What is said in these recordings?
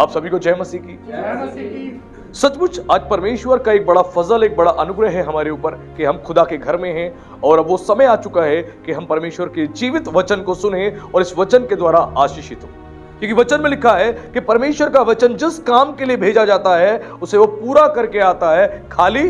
आप सभी को जय मसीह की। जय मसीह की। सचमुच आज परमेश्वर का एक बड़ा फजल, एक बड़ा अनुग्रह है हमारे ऊपर कि हम खुदा के घर में हैं और अब वो समय आ चुका है कि हम परमेश्वर के जीवित वचन को सुने और इस वचन के द्वारा आशीषित हो। क्योंकि वचन में लिखा है कि परमेश्वर का वचन जिस काम के लिए भेजा जाता है उसे वो पूरा करके आता है, खाली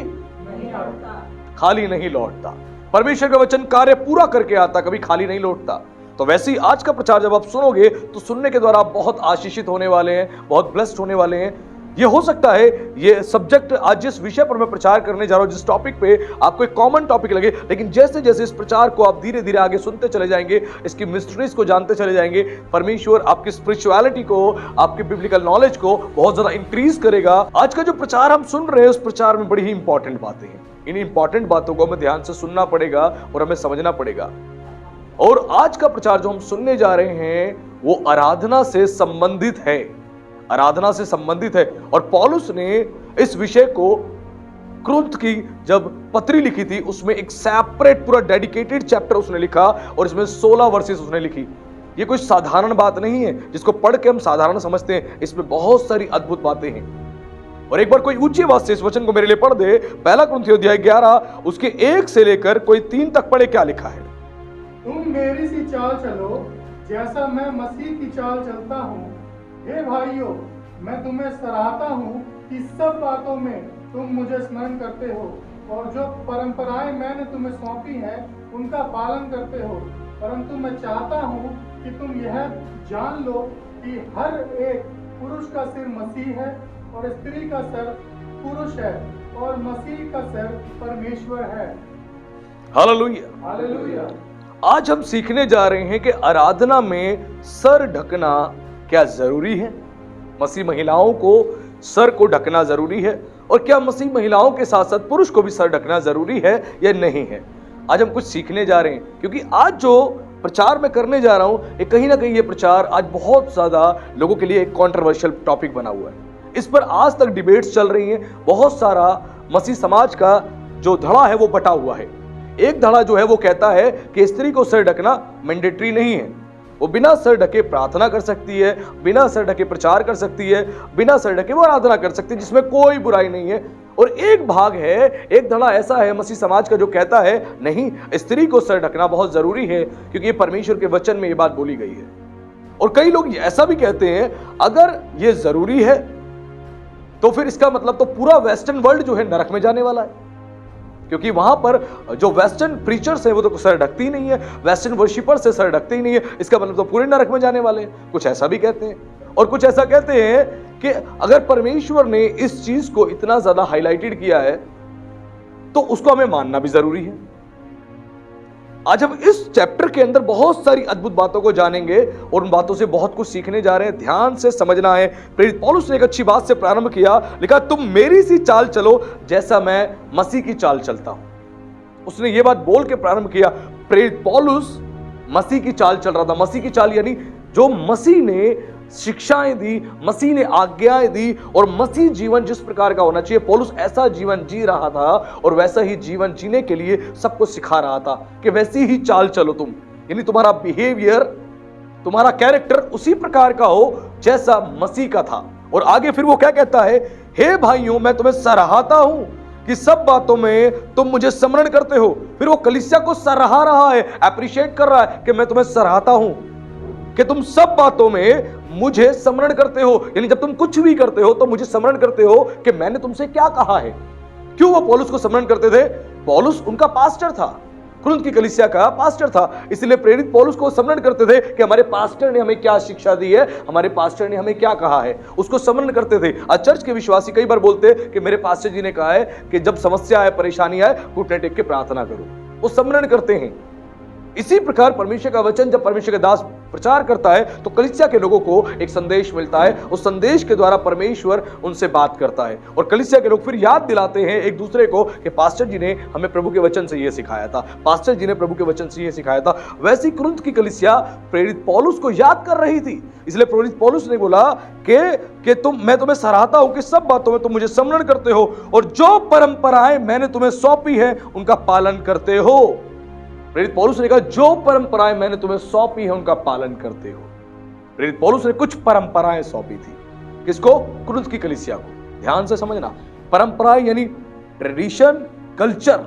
नहीं लौटता। परमेश्वर का वचन कार्य पूरा करके आता, कभी खाली नहीं लौटता। तो वैसे ही आज का प्रचार जब आप सुनोगे तो सुनने के द्वारा आप बहुत आशीषित होने वाले हैं, बहुत ब्लेस्ड होने वाले हैं। ये हो सकता है ये सब्जेक्ट आज जिस विषय पर मैं प्रचार करने जा रहा हूं, जिस टॉपिक पे आपको एक कॉमन टॉपिक लगे, लेकिन जैसे जैसे इस प्रचार को आप धीरे धीरे आगे सुनते चले जाएंगे, इसकी मिस्ट्रीज को जानते चले जाएंगे, परमेश्वर आपकी स्पिरिचुअलिटी को, आपकी बिब्लिकल नॉलेज को बहुत ज्यादा इंक्रीज करेगा। आज का जो प्रचार हम सुन रहे हैं उस प्रचार में बड़ी ही इंपॉर्टेंट बातें हैं। इन इंपॉर्टेंट बातों को हमें ध्यान से सुनना पड़ेगा और हमें समझना पड़ेगा। और आज का प्रचार जो हम सुनने जा रहे हैं वो आराधना से संबंधित है, आराधना से संबंधित है। और पौलुस ने इस विषय को कुरिन्थ की जब पत्री लिखी थी उसमें एक सेपरेट पूरा डेडिकेटेड चैप्टर उसने लिखा और इसमें 16 वर्सेस उसने लिखी। ये कोई साधारण बात नहीं है जिसको पढ़ के हम साधारण समझते हैं, इसमें बहुत सारी अद्भुत बातें हैं। और एक बार कोई ऊंची आवाज से इस वचन को मेरे लिए पढ़ दे। पहला कुरिन्थियों अध्याय 11 उसके 1 से लेकर कोई 3 तक पढ़े। क्या लिखा है? तुम मेरी सी चाल चलो जैसा मैं मसीह की चाल चलता हूँ। हे भाइयों, मैं तुम्हें सराहता हूँ कि सब बातों में तुम मुझे स्मरण करते हो और जो परंपराएं मैंने तुम्हें सौंपी हैं उनका पालन करते हो। परंतु मैं चाहता हूँ कि तुम यह जान लो कि हर एक पुरुष का सिर मसीह है और स्त्री का सर पुरुष है और मसीह का सर परमेश्वर है। Hallelujah, hallelujah. आज हम सीखने जा रहे हैं कि आराधना में सर ढकना क्या जरूरी है। मसीह महिलाओं को सर को ढकना जरूरी है और क्या मसीह महिलाओं के साथ साथ पुरुष को भी सर ढकना जरूरी है या नहीं है। आज हम कुछ सीखने जा रहे हैं क्योंकि आज जो प्रचार मैं करने जा रहा हूं ये कहीं ना कहीं ये प्रचार आज बहुत ज्यादा लोगों के लिए एक कंट्रोवर्शियल टॉपिक बना हुआ है। इस पर आज तक डिबेट्स चल रही हैं। बहुत सारा मसीह समाज का जो धड़ा है वो बटा हुआ है। एक धड़ा जो है वो कहता है कि स्त्री को सर ढकना मैंडेटरी नहीं है, वो बिना सर ढके प्रार्थना कर सकती है, बिना सर ढके प्रचार कर सकती है, बिना सर ढके वो आराधना कर सकती है, जिसमें कोई बुराई नहीं है। और एक भाग है, एक धड़ा ऐसा है मसीह समाज का जो कहता है नहीं, स्त्री को सर ढकना बहुत जरूरी है क्योंकि ये परमेश्वर के वचन में ये बात बोली गई है। और कई लोग ऐसा भी कहते हैं अगर ये जरूरी है तो फिर इसका मतलब तो पूरा वेस्टर्न वर्ल्ड जो है नरक में जाने वाला है, क्योंकि वहां पर जो वेस्टर्न प्रीचर्स हैं वो तो सर ढकती ही नहीं है, वेस्टर्न वर्शिपर से सर ढकते ही नहीं है, इसका मतलब तो पूरे नरक में जाने वाले हैं। कुछ ऐसा भी कहते हैं और कुछ ऐसा कहते हैं कि अगर परमेश्वर ने इस चीज को इतना ज्यादा हाईलाइटेड किया है तो उसको हमें मानना भी जरूरी है। आज हम इस चैप्टर के अंदर बहुत सारी अद्भुत बातों को जानेंगे और उन बातों से बहुत कुछ सीखने जा रहे हैं। ध्यान से समझना है। प्रेरित पौलुस ने एक अच्छी बात से प्रारंभ किया, लिखा तुम मेरी सी चाल चलो जैसा मैं मसीह की चाल चलता हूं। उसने ये बात बोल के प्रारंभ किया। प्रेरित पौलुस मसीह की चाल चल रहा था। मसीह की चाल यानी जो मसीह ने शिक्षाएं दी, मसीह ने आज्ञाएं दी और मसीह जीवन जिस प्रकार का होना चाहिए, पौलुस ऐसा जीवन जी रहा था और वैसा ही जीवन जीने के लिए सबको सिखा रहा था कि वैसी ही चाल चलो तुम, यानी तुम्हारा बिहेवियर, तुम्हारा कैरेक्टर उसी प्रकार का हो जैसा मसीह का था। और आगे फिर वो क्या कहता है, हे भाइयों, मैं तुम्हें सराहता हूं कि सब बातों में तुम मुझे स्मरण करते हो। फिर वो कलीसिया को सराहा रहा है, अप्रिशिएट कर रहा है कि मैं तुम्हें सराहता हूं कि तुम सब बातों में मुझे स्मरण करते हो। यानी जब तुम कुछ भी करते हो तो मुझे स्मरण करते हो कि मैंने तुमसे क्या कहा है। क्यों वो पौलुस को स्मरण करते थे? पौलुस उनका पास्टर था, कुरिन्थ की कलीसिया का पास्टर था, इसलिए प्रेरित पौलुस को स्मरण करते थे कि हमारे पास्टर ने हमें क्या शिक्षा दी है, हमारे पास्टर ने हमें क्या कहा है, उसको स्मरण करते थे। आज चर्च के विश्वासी कई बार बोलते कि मेरे पास्टर जी ने कहा है कि जब समस्या आए, परेशानी आए, घुटने टेक के प्रार्थना करो, वो स्मरण करते हैं। इसी प्रकार परमेश्वर का वचन जब परमेश्वर का दास प्रचार करता है तो कलीसिया के लोगों को एक संदेश मिलता है। उस संदेश के द्वारा परमेश्वर उनसे बात करता है और कलीसिया के लोग फिर याद दिलाते हैं एक दूसरे को कि पास्टर जी ने हमें प्रभु के वचन से ये सिखाया था, पास्टर जी ने प्रभु के वचन से ये सिखाया था। वैसी कुरिन्थ की कलीसिया प्रेरित पौलुस को याद कर रही थी, इसलिए प्रेरित पौलुस ने बोला कि मैं तुम्हें सराहता हूं कि सब बातों में तुम मुझे स्मरण करते हो और जो परंपराएं मैंने तुम्हें सौंपी है उनका पालन करते हो। प्रेरित पौलुस ने कहा जो परंपराएं मैंने तुम्हें सौंपी है उनका पालन करते हो। प्रेरित पौलुस ने कुछ परंपराएं सौंपी थी किसको? कुरिन्थ की कलीसिया को। ध्यान से समझना, परंपराएं यानी ट्रेडिशन, कल्चर,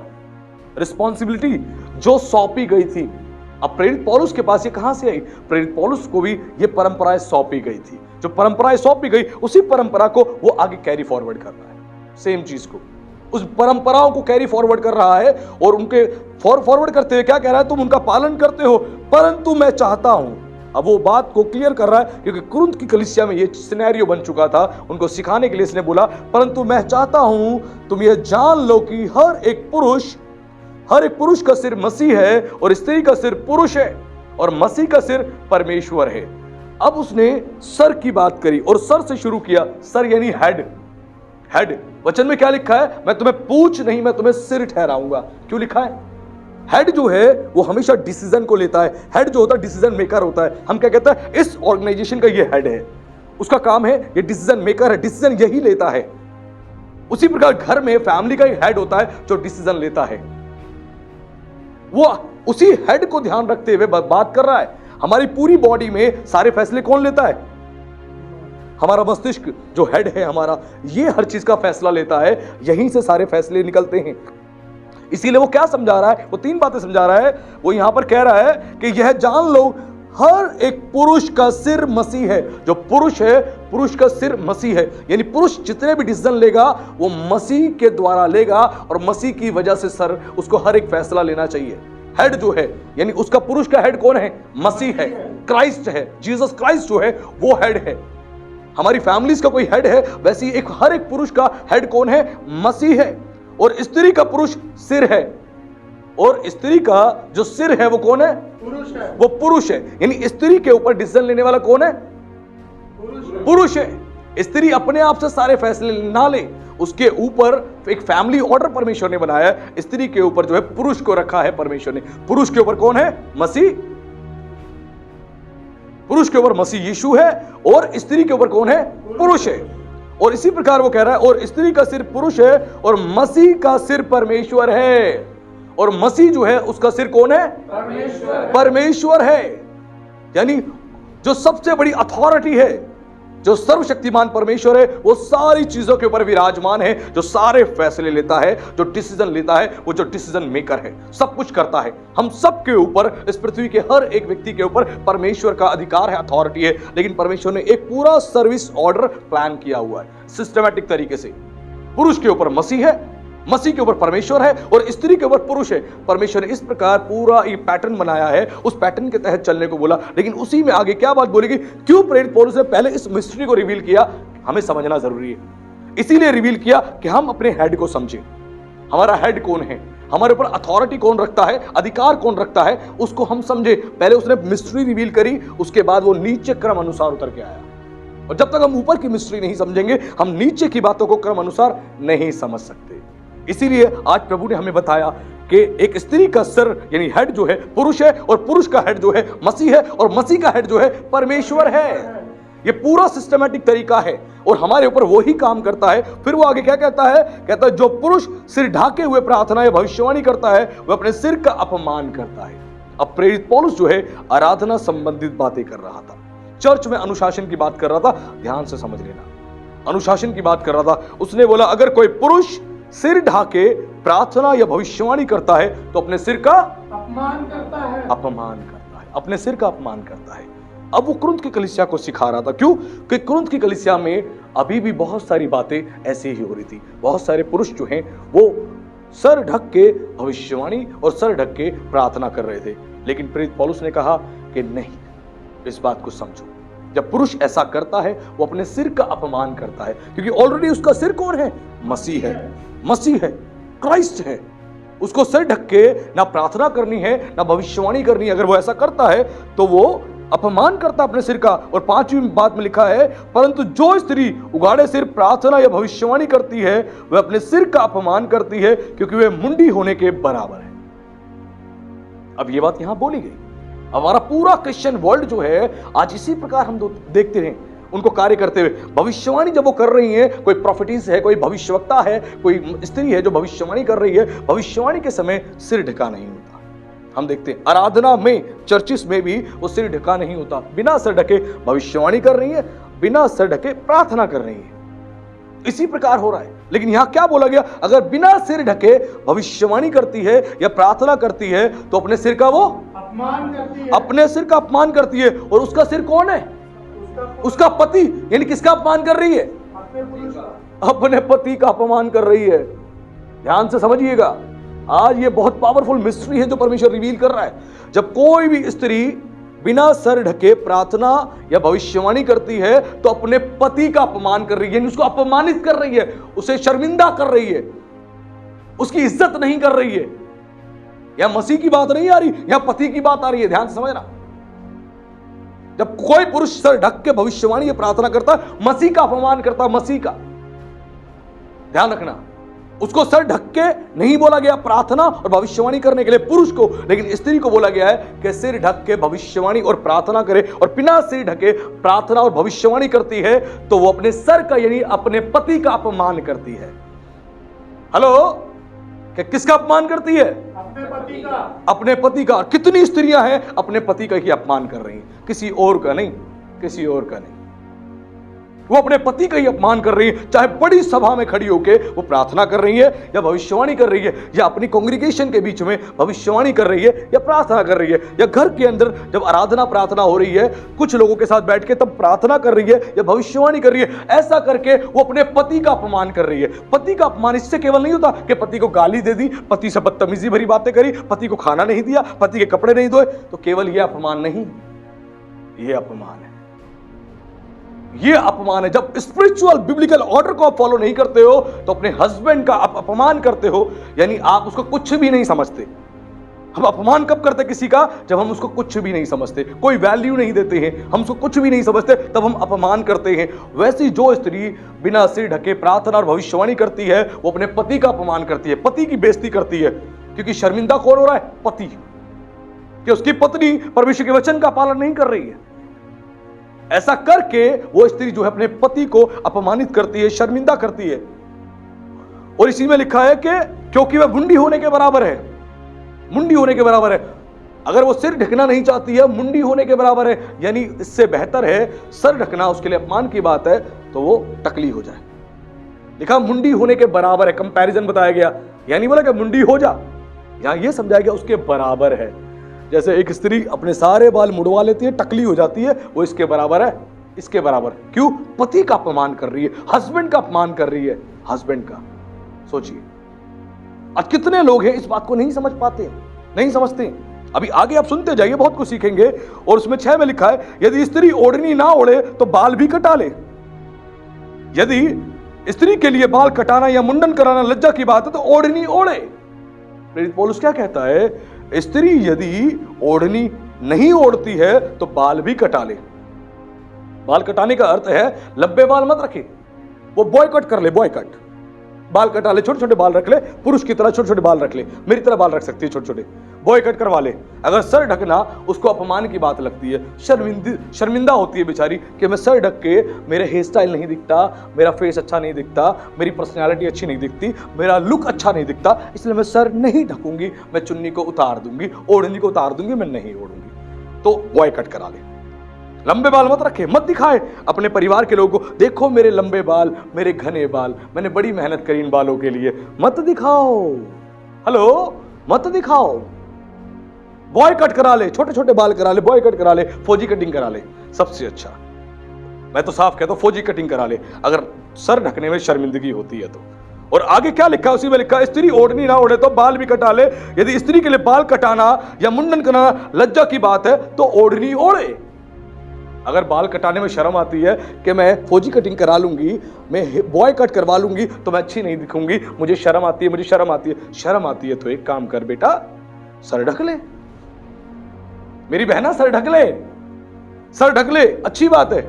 रिस्पॉन्सिबिलिटी जो सौंपी गई थी। अब प्रेरित पौलुस के पास ये कहां से आई? प्रेरित पौलुस को भी ये परंपराएं सौंपी गई थी। जो परंपराएं सौंपी गई उसी परंपरा को वो आगे कैरी फॉरवर्ड कर रहा है। सेम चीज को, उस परंपराओं को कैरी फॉरवर्ड कर रहा है और उनके फॉरवर्ड करते हुए क्या कह रहा है? तुम उनका पालन करते हो, परंतु मैं चाहता हूं। अब वो बात को क्लियर कर रहा है क्योंकि कुरिन्थ की कलीसिया में ये सिनेरियो बन चुका था। उनको सिखाने के लिए इसने बोला, परंतु मैं चाहता हूं तुम ये जान लो कि हर एक पुरुष का सिर मसीह है और स्त्री का सिर पुरुष है और मसीह का सिर परमेश्वर है। अब उसने सर की बात करी और सर से शुरू किया। सर यानी हेड। वचन में क्या लिखा है? मैं तुम्हें पूंछ नहीं, मैं तुम्हें सिर ठहराऊंगा। क्यों लिखा है? हेड जो है वो हमेशा डिसीजन को लेता है। हेड जो होता है डिसीजन मेकर होता है। हम क्या कहते हैं? इस ऑर्गेनाइजेशन का ये हेड है, उसका काम है, ये डिसीजन मेकर है, डिसीजन यही लेता है। उसी प्रकार घर में फैमिली का एक हेड होता है जो डिसीजन लेता है। वो उसी हेड को ध्यान रखते हुए बात कर रहा है। हमारी पूरी बॉडी में सारे फैसले कौन लेता है? हमारा मस्तिष्क जो हेड है हमारा, ये हर चीज का फैसला लेता है। यहीं से सारे फैसले निकलते हैं। इसीलिए वो क्या समझा रहा है? वो 3 बातें समझा रहा है। वो यहां पर कह रहा है कि यह जान लो हर एक पुरुष का सिर मसीह है। जो पुरुष है, पुरुष का सिर मसीह है। यानी पुरुष जितने भी डिसीजन लेगा वो मसीह के द्वारा लेगा और मसीह की वजह से सर उसको हर एक फैसला लेना चाहिए। हेड जो है यानी उसका पुरुष का हेड कौन है? मसीह है, क्राइस्ट है, जीसस क्राइस्ट जो है वो हेड है। हमारी फैमिलीज का कोई हेड है, वैसे ही हर एक पुरुष का हेड कौन है? मसीह है। और स्त्री का पुरुष सिर है और स्त्री का जो सिर है वो कौन है? पुरुष है। वो पुरुष है। यानी स्त्री के ऊपर डिसीजन लेने वाला कौन है? पुरुष है। स्त्री अपने आप से सारे फैसले ना ले, उसके ऊपर एक फैमिली ऑर्डर परमेश्वर ने बनाया है। स्त्री के ऊपर जो है पुरुष को रखा है परमेश्वर ने। पुरुष के ऊपर कौन है? मसीह। पुरुष के ऊपर मसीह यीशु है और स्त्री के ऊपर कौन है? पुरुष है। और इसी प्रकार वो कह रहा है और स्त्री का सिर पुरुष है और मसीह का सिर परमेश्वर है। और मसीह जो है उसका सिर कौन है? परमेश्वर है। यानी जो सबसे बड़ी अथॉरिटी है, जो सर्वशक्तिमान परमेश्वर है, वो सारी चीजों के ऊपर विराजमान है, जो सारे फैसले लेता है, जो डिसीजन लेता है, वो जो डिसीजन मेकर है, सब कुछ करता है। हम सब के ऊपर, इस पृथ्वी के हर एक व्यक्ति के ऊपर परमेश्वर का अधिकार है, अथॉरिटी है। लेकिन परमेश्वर ने एक पूरा सर्विस ऑर्डर प्लान किया हुआ है सिस्टमैटिक तरीके से। पुरुष के ऊपर मसीह है, मसीह के ऊपर परमेश्वर है और स्त्री के ऊपर पुरुष है। परमेश्वर ने इस प्रकार पूरा ये पैटर्न बनाया है, उस पैटर्न के तहत चलने को बोला। लेकिन उसी में आगे क्या बात बोलेगी? क्यों प्रेरित पौलुस ने पहले इस मिस्ट्री को रिवील किया? हमें समझना जरूरी है। इसीलिए रिवील किया कि हम अपने हेड को समझें। हमारा हेड कौन है, हमारे ऊपर अथॉरिटी कौन रखता है, अधिकार कौन रखता है, उसको हम समझे। पहले उसने मिस्ट्री रिवील करी, उसके बाद वो नीचे क्रम अनुसार उतर के आया। और जब तक हम ऊपर की मिस्ट्री नहीं समझेंगे, हम नीचे की बातों को क्रम अनुसार नहीं समझ सकते। इसीलिए आज प्रभु ने हमें बताया कि एक स्त्री का सिर यानी हेड जो है पुरुष है और पुरुष का हेड जो है मसीह है और मसीह का हेड जो है परमेश्वर है। ये पूरा सिस्टमैटिक तरीका है और हमारे ऊपर वो ही काम करता है। फिर वो आगे क्या कहता है? कहता है जो पुरुष सिर ढाके हुए प्रार्थना या भविष्यवाणी करता है वह अपने सिर का अपमान करता है। अब प्रेरित पौलुस जो है आराधना संबंधित बातें कर रहा था, चर्च में अनुशासन की बात कर रहा था। ध्यान से समझ लेना, अनुशासन की बात कर रहा था। उसने बोला अगर कोई पुरुष सिर ढाके प्रार्थना या भविष्यवाणी करता है तो अपने सिर का अपमान करता है, अपने सिर का अपमान करता है। अब वो कुरिन्थ की कलीसिया को सिखा रहा था। क्यों? कि कुरिन्थ की कलीसिया में अभी भी बहुत सारी बातें ऐसी ही हो रही थी। बहुत सारे पुरुष जो हैं वो सर ढक के भविष्यवाणी और सर ढक के प्रार्थना कर रहे थे। लेकिन प्रेरित पौलुस ने कहा कि नहीं, इस बात को समझो। जब पुरुष ऐसा करता है वो अपने सिर का अपमान करता है, क्योंकि ऑलरेडी उसका सिर कौन है? मसीह है, मसीह है, क्राइस्ट है। उसको सिर ढक के ना प्रार्थना करनी है ना भविष्यवाणी करनी है। अगर वो ऐसा करता है तो वो अपमान करता है अपने सिर का। और 5वीं बात में लिखा है परंतु जो स्त्री उघाड़े सिर प्रार्थना या भविष्यवाणी करती है वह अपने सिर का अपमान करती है, क्योंकि वह मुंडी होने के बराबर है। अब ये बात यहां बोली गई। हमारा पूरा क्रिश्चियन वर्ल्ड जो है आज इसी प्रकार हम देखते हैं उनको कार्य करते हुए। भविष्यवाणी जब वो कर रही है, कोई प्रोफेटिस है, कोई भविष्यवक्ता है, कोई स्त्री है जो भविष्यवाणी कर रही है, भविष्यवाणी के समय सिर ढका नहीं होता। हम देखते हैं आराधना में, चर्चिस में भी वो सिर ढका नहीं होता। बिना सिर ढके भविष्यवाणी कर रही है, बिना सर ढके प्रार्थना कर रही है। इसी प्रकार हो रहा है। लेकिन यहां क्या बोला गया? अगर बिना सिर ढके भविष्यवाणी करती है या प्रार्थना करती है तो अपने सिर का वो अपमान करती है। अपने सिर का अपमान करती है। और उसका सिर कौन है? उसका पति। यानी किसका अपमान कर रही है? अपने पुरुष का। अपने पति का अपमान कर रही है। ध्यान से समझिएगा, आज ये बहुत पावरफुल मिस्ट्री है जो परमेश्वर रिवील कर रहा है। जब कोई भी स्त्री बिना सर ढके प्रार्थना या भविष्यवाणी करती है तो अपने पति का अपमान कर रही है, यानी उसको अपमानित कर रही है, उसे शर्मिंदा कर रही है, उसकी इज्जत नहीं कर रही है। यहां मसीह की बात नहीं आ रही, यहां पति की बात आ रही है। ध्यान से समझना, जब कोई पुरुष सर ढक के भविष्यवाणी या प्रार्थना करता है, मसीह का अपमान करता है, मसीह का। ध्यान रखना, उसको सर ढक के नहीं बोला गया प्रार्थना और भविष्यवाणी करने के लिए पुरुष को, लेकिन स्त्री को बोला गया है कि सिर ढक के भविष्यवाणी और प्रार्थना करे। और बिना सिर ढके प्रार्थना और भविष्यवाणी करती है तो वो अपने सर का यानी अपने पति का अपमान करती है। हेलो, कि किसका अपमान करती है? अपने पति का। अपने पति का। कितनी स्त्रियां हैं अपने पति का ही अपमान कर रही हैं, किसी और का नहीं, किसी और का नहीं। वो अपने पति का ही अपमान कर रही है, चाहे बड़ी सभा में खड़ी होकर वो प्रार्थना कर रही है या भविष्यवाणी कर रही है, या अपनी कांग्रीगेशन के बीच में भविष्यवाणी कर रही है या प्रार्थना कर रही है, या घर के अंदर जब आराधना प्रार्थना हो रही है कुछ लोगों के साथ बैठ के तब प्रार्थना कर रही है या भविष्यवाणी कर रही है। ऐसा करके वो अपने पति का अपमान कर रही है। पति का अपमान इससे केवल नहीं होता कि पति को गाली दे दी, पति से बदतमीजी भरी बातें करी, पति को खाना नहीं दिया, पति के कपड़े नहीं धोए, तो केवल यह अपमान नहीं, यह अपमान है। ये अपमान है। जब स्पिरिचुअल बिब्लिकल ऑर्डर को आप फॉलो नहीं करते हो तो अपने हस्बैंड का आप अपमान करते हो, यानी आप उसको कुछ भी नहीं समझते। हम अपमान कब करते किसी का? जब हम उसको कुछ भी नहीं समझते, कोई वैल्यू नहीं देते हैं, हम उसको कुछ भी नहीं समझते, तब हम अपमान करते हैं। वैसी जो स्त्री बिना सिर ढके प्रार्थना और भविष्यवाणी करती है वो अपने पति का अपमान करती है, पति की बेइज्जती करती है। क्योंकि शर्मिंदा कौन हो रहा है? पति, कि उसकी पत्नी परमेश्वर के वचन का पालन नहीं कर रही है। ऐसा करके वो स्त्री जो है अपने पति को अपमानित करती है, शर्मिंदा करती है। और इसी में लिखा है कि क्योंकि वह मुंडी होने के बराबर है, मुंडी होने के बराबर है। अगर वो सिर ढकना नहीं चाहती है, मुंडी होने के बराबर है, यानी इससे बेहतर है सर ढकना उसके लिए अपमान की बात है तो वो टकली हो जाए। लिखा मुंडी होने के बराबर है, कंपैरिजन बताया गया, यानी बोला कि मुंडी हो जा, यहां ये समझाया गया उसके बराबर है। जैसे एक स्त्री अपने सारे बाल मुड़वा लेती है, टकली हो जाती है, वो इसके बराबर है, इसके बराबर। क्यों? पति का अपमान कर रही है, हस्बैंड का अपमान कर रही है, हस्बैंड का। सोचिए आज कितने लोग हैं इस बात को नहीं समझ पाते, नहीं समझते। अभी आगे आप सुनते जाइए, बहुत कुछ सीखेंगे। और उसमें 6 में लिखा है, यदि स्त्री ओढ़नी ना ओढ़े तो बाल भी कटा ले। यदि स्त्री के लिए बाल कटाना या मुंडन कराना लज्जा की बात है तो ओढ़नी ओढ़े। प्रेरित पौलुस क्या कहता है? स्त्री यदि ओढ़नी नहीं ओढ़ती है तो बाल भी कटा ले। बाल कटाने का अर्थ है लंबे बाल मत रखे, वो बॉयकट कर ले, बॉयकट। बाल कटा ले, छोटे छोटे बाल रख ले, पुरुष की तरह छोटे छोटे बाल रख ले, मेरी तरह बाल रख सकती है छोटे छोटे, बॉयकट करवा ले। अगर सर ढकना उसको अपमान की बात लगती है, शर्मिंदा होती है बेचारी कि मैं सर ढक के, मेरे हेयर स्टाइल नहीं दिखता, मेरा फेस अच्छा नहीं दिखता, मेरी पर्सनैलिटी अच्छी नहीं दिखती, मेरा लुक अच्छा नहीं दिखता, इसलिए मैं सर नहीं ढकूंगी, मैं चुन्नी को उतार दूंगी, ओढ़नी को उतार दूंगी, मैं नहीं ओढ़ूंगी। तो बॉयकट करा ले। लंबे बाल मत रखे, मत दिखाए अपने परिवार के लोगों को, देखो मेरे लंबे बाल, मेरे घने बाल, मैंने बड़ी मेहनत करी इन बालों के लिए, मत दिखाओ। हेलो, मत दिखाओ। बॉयकट करा ले, छोटे छोटे बाल करा ले, बॉयकट करा ले, फौजी कटिंग करा ले, सबसे अच्छा। मैं तो साफ कहता हूं फौजी कटिंग करा ले अगर सर ढकने में शर्मिंदगी होती है तो। और आगे क्या लिखा है? उसी में लिखा है, स्त्री ओढ़नी ना ओढ़े तो बाल भी कटा ले। यदि स्त्री के लिए बाल कटाना या मुंडन कराना लज्जा की बात है तो ओढ़नी ओढ़े। अगर बाल कटाने में शर्म आती है कि मैं फौजी कटिंग करा लूंगी, मैं बॉय कट करवा लूंगी तो मैं अच्छी नहीं दिखूंगी, मुझे शर्म आती है, मुझे शर्म आती है, शर्म आती है तो एक काम कर बेटा, सर ढक ले। मेरी बहना सर ढक ले, सर ढक ले, अच्छी बात है।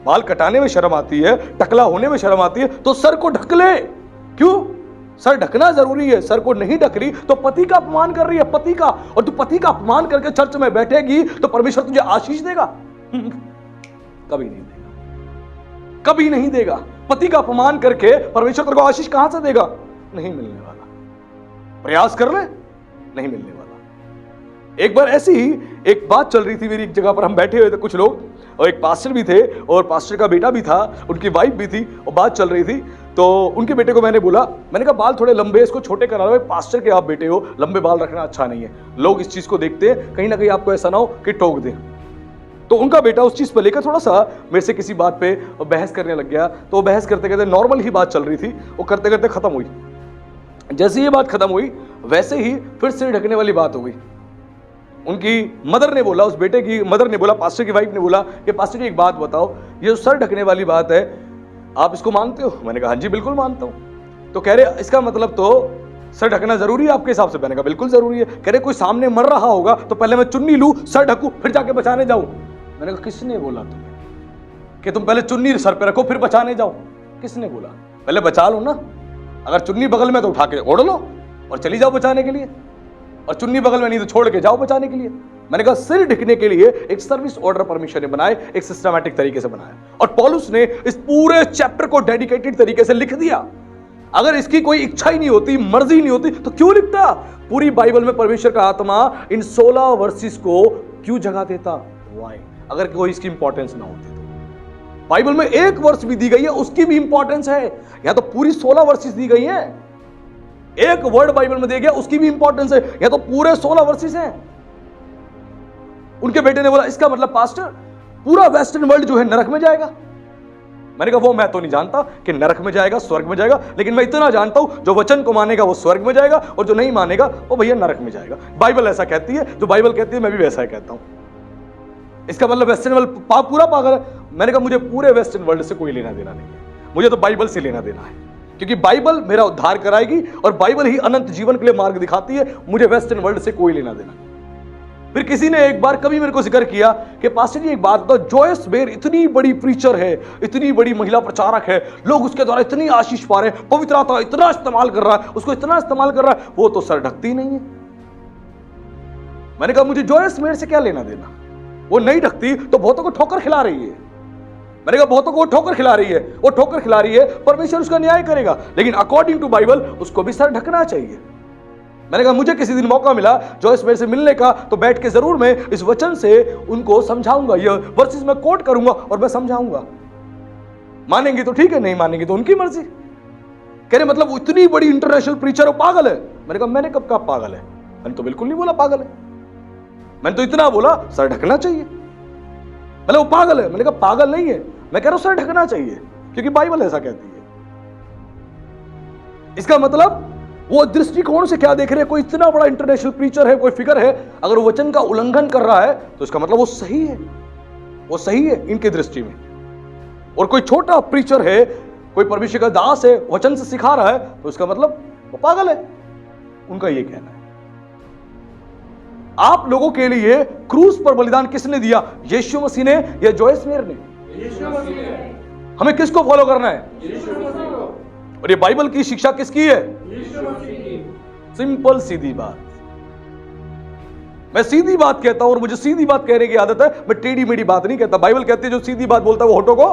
बाल कटाने में शर्म आती है, टकला होने में शर्म आती है तो सर को ढक ले। क्यों? सर ढकना जरूरी है। सर को नहीं ढक रही तो पति का अपमान कर रही है, पति का। और तू पति का अपमान करके चर्च में बैठेगी तो परमेश्वर तुझे आशीष देगा? कभी नहीं देगा, कभी नहीं देगा। पति का अपमान करके परमेश्वर तेरे को आशीष कहां से देगा? नहीं मिलने वाला। प्रयास कर ले, नहीं मिलने वाला। एक बार ऐसी ही एक बात चल रही थी मेरी, एक जगह पर हम बैठे हुए थे, कुछ लोग और एक पास्टर भी थे और पास्टर का बेटा भी था, उनकी वाइफ भी थी और बात चल रही थी। तो उनके बेटे को मैंने बोला, मैंने कहा बाल थोड़े लंबे, इसको छोटे करा लो, पास्टर के आप बेटे हो, लंबे बाल रखना अच्छा नहीं है। लोग इस चीज को देखते हैं, कहीं ना कहीं आपको ऐसा ना हो कि टोक दें। तो उनका बेटा उस चीज पर लेकर थोड़ा सा मेरे से किसी बात पे बहस करने लग गया। तो बहस करते करते नॉर्मल ही बात चल रही थी, वो करते करते खत्म हुई। जैसे ये बात खत्म हुई वैसे ही फिर सिर ढकने वाली बात हो गई। उनकी मदर ने बोला, उस बेटे की मदर ने बोला, पास्टर की वाइफ ने बोला कि पास्टर जी एक बात बताओ, ये जो सर ढकने वाली बात है आप इसको मानते हो? मैंने कहा हाँ जी बिल्कुल मानता हूं। तो कह रहे इसका मतलब तो सर ढकना जरूरी है आपके हिसाब से? मैंने कहा बिल्कुल जरूरी है। कह रहे कोई सामने मर रहा होगा तो पहले मैं चुन्नी लूं, सर ढकूं, फिर जाके बचाने जाऊं। मैंने कहा किसने बोला तुम्हें कि तुम पहले चुन्नी सर पे रखो फिर बचाने जाओ? किसने बोला? पहले बचा लो ना। अगर चुन्नी बगल में तो उठा के ओढ़ लो और चली जाओ बचाने के लिए, और चुन्नी बगल में नहीं तो छोड़ के जाओ बचाने के लिए। मैंने कहा सिर ढकने के लिए एक सर्विस ऑर्डर परमिशन ने बनाए, एक सिस्टमैटिक तरीके से बनाया, और पौलुस ने इस पूरे चैप्टर को डेडिकेटेड तरीके से लिख दिया। अगर इसकी कोई इच्छा ही नहीं होती, मर्जी नहीं होती, तो क्यों लिखता? पूरी बाइबल में परमेश्वर का आत्मा इन 16 वर्सेस को क्यों जगह देता? वाई? अगर कोई इसकी इंपॉर्टेंस ना होती तो बाइबल में एक वर्ष भी दी गई है उसकी भी इंपॉर्टेंस है। यहां तो पूरी 16 वर्सेस दी गई है, एक वर्ड बाइबल में दे गया उसकी भी इंपॉर्टेंस है। यहां तो पूरे 16 वर्सेस हैं। उनके बेटे ने बोला इसका मतलब पास्टर पूरा वेस्टर्न वर्ल्ड जो है नरक में जाएगा। मैंने कहा वो मैं तो नहीं जानता कि नरक में जाएगा स्वर्ग में जाएगा, लेकिन मैं इतना जानता हूं जो वचन को मानेगा वो स्वर्ग में जाएगा और जो नहीं मानेगा वो भैया नरक में जाएगा। बाइबल ऐसा कहती है, जो बाइबल कहती है मैं भी वैसा ही कहता हूं। इसका मतलब वेस्टर्न वर्ल्ड पूरा पागल है? मैंने कहा मुझे पूरे वेस्टर्न वर्ल्ड से कोई लेना देना नहीं है, मुझे तो बाइबल से लेना देना है, क्योंकि बाइबल मेरा उद्धार कराएगी और बाइबल ही अनंत जीवन के लिए मार्ग दिखाती है। मुझे वेस्टर्न वर्ल्ड से कोई लेना देना नहीं। फिर किसी ने एक बार कभी मेरे को जिक्र किया कि पास्टर जी एक बात बताओ, जॉयस मेयर इतनी बड़ी प्रीचर है, इतनी बड़ी महिला प्रचारक है, लोग उसके द्वारा इतनी आशीष पा रहे हैं, पवित्र आत्मा इतना इस्तेमाल कर रहा है, उसको इतना इस्तेमाल कर रहा है, वो तो सर ढकती नहीं है। मैंने कहा मुझे जॉयस मेयर से क्या लेना देना? वो नहीं ढकती तो बहुतों को ठोकर खिला रही है। मैंने कहा बहुतों को ठोकर खिला रही है, वो ठोकर खिला रही है, परमेश्वर उसका न्याय करेगा, लेकिन अकॉर्डिंग टू बाइबल उसको भी सर ढकना चाहिए। मैंने कहा मुझे किसी दिन मौका मिला जॉयस मेयर से मिलने का तो बैठ के जरूर मैं इस वचन से उनको समझाऊंगा, ये वर्सेस मैं कोट करूंगा और मैं समझाऊंगा। मानेंगे तो ठीक है, नहीं मानेंगे तो उनकी मर्जी। कह रहे मतलब इतनी बड़ी इंटरनेशनल प्रीचर, वो पागल है। मैंने कहा मैंने कब कहा पागल है? मैंने तो बिल्कुल नहीं बोला पागल है, मैंने तो इतना बोला सर ढकना चाहिए। मतलब वो पागल है? मैंने कहा पागल नहीं है, मैं कह रहा हूं सर ढकना चाहिए क्योंकि बाइबल ऐसा कहती है। इसका मतलब वो दृष्टिकोण से क्या देख रहे हैं, कोई इतना बड़ा इंटरनेशनल प्रीचर है, कोई फिगर है, अगर वो वचन का उल्लंघन कर रहा है तो इसका मतलब वो सही है, वो सही है इनकी दृष्टि में। और कोई छोटा प्रीचर है, कोई परमेश्वर का दास है, वचन से सिखा रहा है, तो इसका मतलब वो पागल है। उनका ये कहना है। आप लोगों के लिए क्रूस पर बलिदान किसने दिया? यीशु मसीह ने या जॉयस मेयर ने? यीशु मसीह ने। हमें किसको फॉलो करना है? यीशु मसीह को। और ये बाइबल की शिक्षा किसकी है? यीशु मसीह की। सिंपल सीधी बात। मैं सीधी बात कहता हूं और मुझे सीधी बात कहने की आदत है, मैं टेढ़ी मेढ़ी बात नहीं कहता। बाइबल कहती है जो सीधी बात बोलता है वो होठों को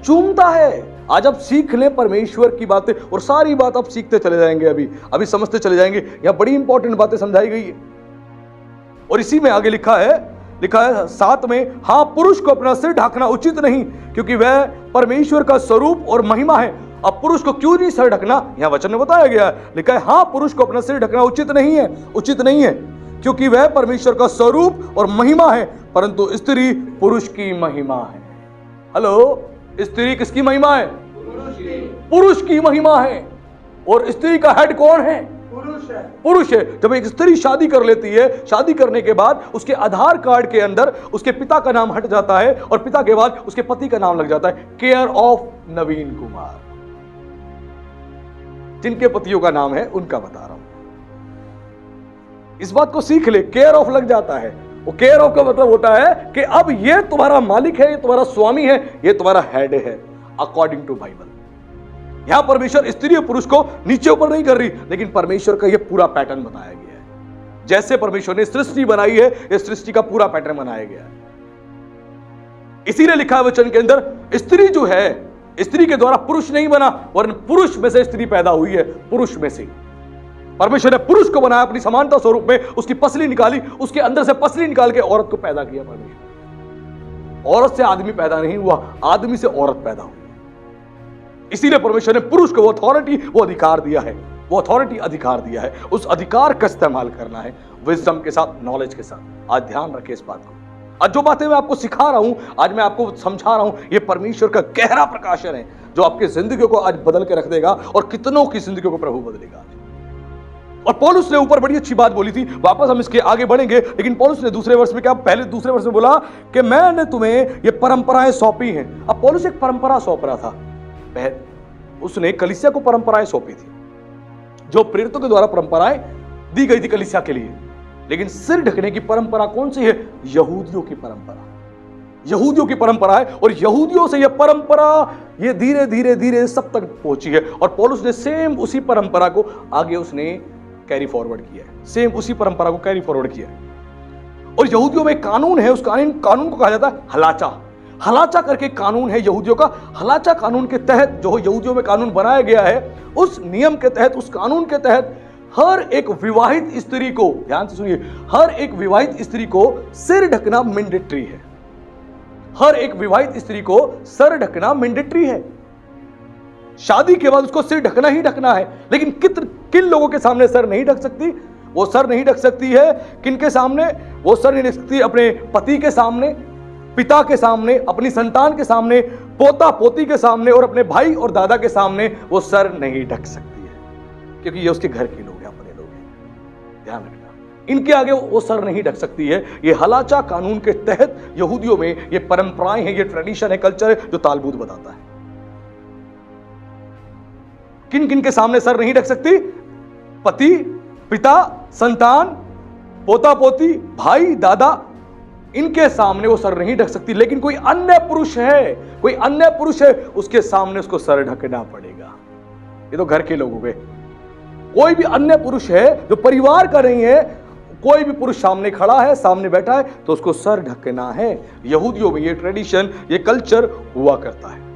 चूमता है। आज आप सीख लें परमेश्वर की बातें और सारी बात आप सीखते चले जाएंगे, अभी समझते चले जाएंगे। यहां बड़ी इंपॉर्टेंट बातें समझाई गई है और इसी में आगे लिखा है 7 में, हाँ पुरुष को अपना सिर ढकना उचित नहीं क्योंकि वह परमेश्वर का स्वरूप और महिमा है। अब पुरुष को क्यों नहीं सर ढकना, यहां वचन में बताया गया है। लिखा है हाँ पुरुष को अपना सिर ढकना उचित नहीं है क्योंकि वह परमेश्वर का स्वरूप और महिमा है, परंतु स्त्री पुरुष की महिमा है। हेलो, स्त्री किसकी महिमा है? पुरुष की महिमा है। और स्त्री का हेड कौन है? पुरुष है। जब एक स्त्री शादी कर लेती है, शादी करने के बाद उसके आधार कार्ड के अंदर उसके पिता का नाम हट जाता है और पिता के बाद उसके पति का नाम लग जाता है, केयर ऑफ नवीन कुमार। जिनके पतियों का नाम है उनका बता रहा हूं। इस बात को सीख ले, केयर ऑफ लग जाता है। वो केयर ऑफ का मतलब होता है कि अब ये तुम्हारा मालिक है, ये तुम्हारा स्वामी है, ये तुम्हारा हेड है अकॉर्डिंग टू बाइबल। यहां परमेश्वर स्त्री और पुरुष को नीचे ऊपर नहीं कर रही, लेकिन परमेश्वर का यह पूरा पैटर्न बताया गया है। जैसे परमेश्वर ने सृष्टि बनाई है, इस सृष्टि का पूरा पैटर्न बनाया गया है। इसीलिए लिखा है वचन के अंदर, स्त्री जो है, स्त्री के द्वारा पुरुष नहीं बना, वरन पुरुष में से स्त्री पैदा हुई है। पुरुष में से परमेश्वर ने पुरुष को बनाया, अपनी समानता स्वरूप में उसकी पसली निकाली, उसके अंदर से पसली निकाल के औरत को पैदा किया परमेश्वर। औरत से आदमी पैदा नहीं हुआ, आदमी से औरत पैदा हुई। इसीलिए परमेश्वर ने पुरुष को वो अथॉरिटी, वो अधिकार दिया है, वो अथॉरिटी अधिकार दिया है। उस अधिकार का इस्तेमाल करना है विजडम के साथ, नॉलेज के साथ। आज ध्यान रखें इस बात को। आज जो बातें मैं आपको सिखा रहा हूं, आज मैं आपको समझा रहा हूं, ये परमेश्वर का गहरा प्रकाशन है जो आपकी जिंदगी को आज बदल के रख देगा और कितनों की जिंदगी को प्रभु बदलेगा। और पौलुस ने ऊपर बड़ी अच्छी बात बोली थी, वापस हम इसके आगे बढ़ेंगे, लेकिन पौलुस ने दूसरे वर्ष में क्या, पहले दूसरे वर्ष में बोला कि मैंने तुम्हें ये परंपराएं सौंपी हैं। अब पौलुस एक परंपरा सौंप रहा था, उसने कलीसिया को परंपराएं सौंपी थी जो प्रेरितों के द्वारा परंपराएं दी गई थी कलीसिया के लिए। लेकिन सिर ढकने की परंपरा कौन सी है? यहूदियों की परंपरा, यहूदियों की परंपरा है। और यहूदियों से यह परंपरा ये धीरे धीरे धीरे सब तक पहुंची है। और पौलुस ने सेम उसी परंपरा को आगे उसने कैरी फॉरवर्ड किया है, सेम उसी परंपरा को कैरी फॉरवर्ड किया है। और यहूदियों में कानून है, उस कानून को कहा जाता है हलाचा। हलाचा करके कानून है यहूदियों का। हलाचा कानून के तहत जो यहूदियों में कानून बनाया गया है, उस नियम के तहत, उस कानून के तहत हर एक विवाहित स्त्री को, ध्यान से सुनिए, हर एक विवाहित स्त्री को सिर ढकना मैंडेटरी है। हर एक विवाहित स्त्री को सर ढकना मैंडेटरी है। शादी के बाद उसको सिर ढकना ही ढकना है। लेकिन किन लोगों के सामने सर नहीं ढक सकती? वो सर नहीं ढक सकती है किन के सामने? वो सर नहीं ढक सकती अपने पति के सामने, पिता के सामने, अपनी संतान के सामने, पोता पोती के सामने और अपने भाई और दादा के सामने वो सर नहीं ढक सकती है, क्योंकि ये उसके घर के लोग हैं, अपने लोग हैं। ध्यान रखना, इनके आगे वो सर नहीं ढक सकती है। ये हलाचा कानून के तहत यहूदियों में ये परंपराएं हैं, ये ट्रेडिशन है, कल्चर है जो तालमुद बताता है। किन किन के सामने सर नहीं ढक सकती? पति, पिता, संतान, पोता पोती, भाई, दादा, इनके सामने वो सर नहीं ढक सकती। लेकिन कोई अन्य पुरुष है, कोई अन्य पुरुष है, उसके सामने उसको सर ढकना पड़ेगा। ये तो घर के लोग हो गए। कोई भी अन्य पुरुष है जो परिवार का नहीं है, कोई भी पुरुष सामने खड़ा है, सामने बैठा है, तो उसको सर ढकना है। यहूदियों में ये ट्रेडिशन, ये कल्चर हुआ करता है।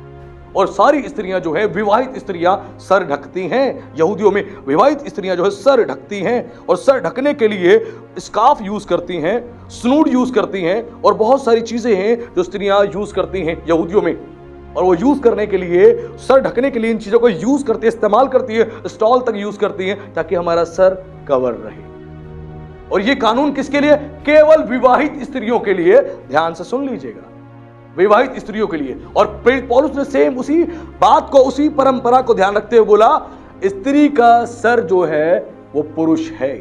और सारी स्त्रियां जो है, विवाहित स्त्रियां सर ढकती हैं। यहूदियों में विवाहित स्त्रियां जो है सर ढकती हैं, और सर ढकने के लिए स्कार्फ यूज करती हैं, स्नूड यूज करती हैं, और बहुत सारी चीजें हैं जो स्त्रियां यूज करती हैं यहूदियों में। और वो यूज करने के लिए, सर ढकने के लिए इन चीजों को यूज करती है, इस्तेमाल करती है, स्टॉल तक यूज करती हैं, ताकि हमारा सर कवर रहे। और ये कानून किसके लिए? केवल विवाहित स्त्रियों के लिए। ध्यान से सुन लीजिएगा, विवाहित स्त्रियों के लिए। और पौलुस ने सेम उसी बात को, उसी परंपरा को ध्यान रखते हुए बोला, स्त्री का सर जो है वो पुरुष है।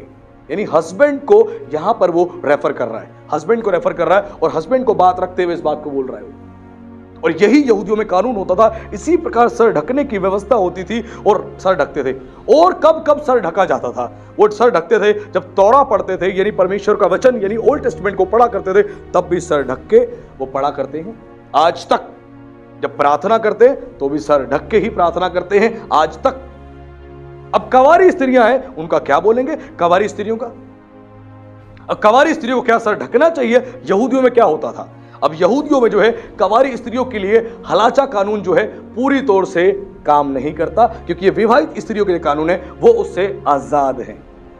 यानी हस्बैंड को यहां पर वो रेफर कर रहा है, हस्बैंड को रेफर कर रहा है, और हस्बैंड को बात रखते हुए इस बात को बोल रहा है। और यही यहूदियों में कानून होता था। इसी प्रकार सर ढकने की व्यवस्था होती थी और सर ढकते थे। और कब कब सर ढका जाता था? वो सर ढकते थे जब तौरा पढ़ते थे, यानी परमेश्वर का वचन, यानी ओल्ड टेस्टमेंट को पढ़ा करते थे, तब भी सर ढक के वो पढ़ा करते हैं। आज तक जब प्रार्थना करते हैं तो भी सर ढक के ही प्रार्थना करते हैं आज तक। अब कवारी स्त्रियां हैं, उनका क्या बोलेंगे? कवारी स्त्रियों का, अब कवारी स्त्रियों को क्या सर ढकना चाहिए? यहूदियों में क्या होता था? अब यहूदियों में जो है कवारी स्त्रियों के लिए हलाचा कानून जो है पूरी तौर से काम नहीं करता, क्योंकि ये विवाहित स्त्रियों के लिए कानून है, वो उससे आजाद है।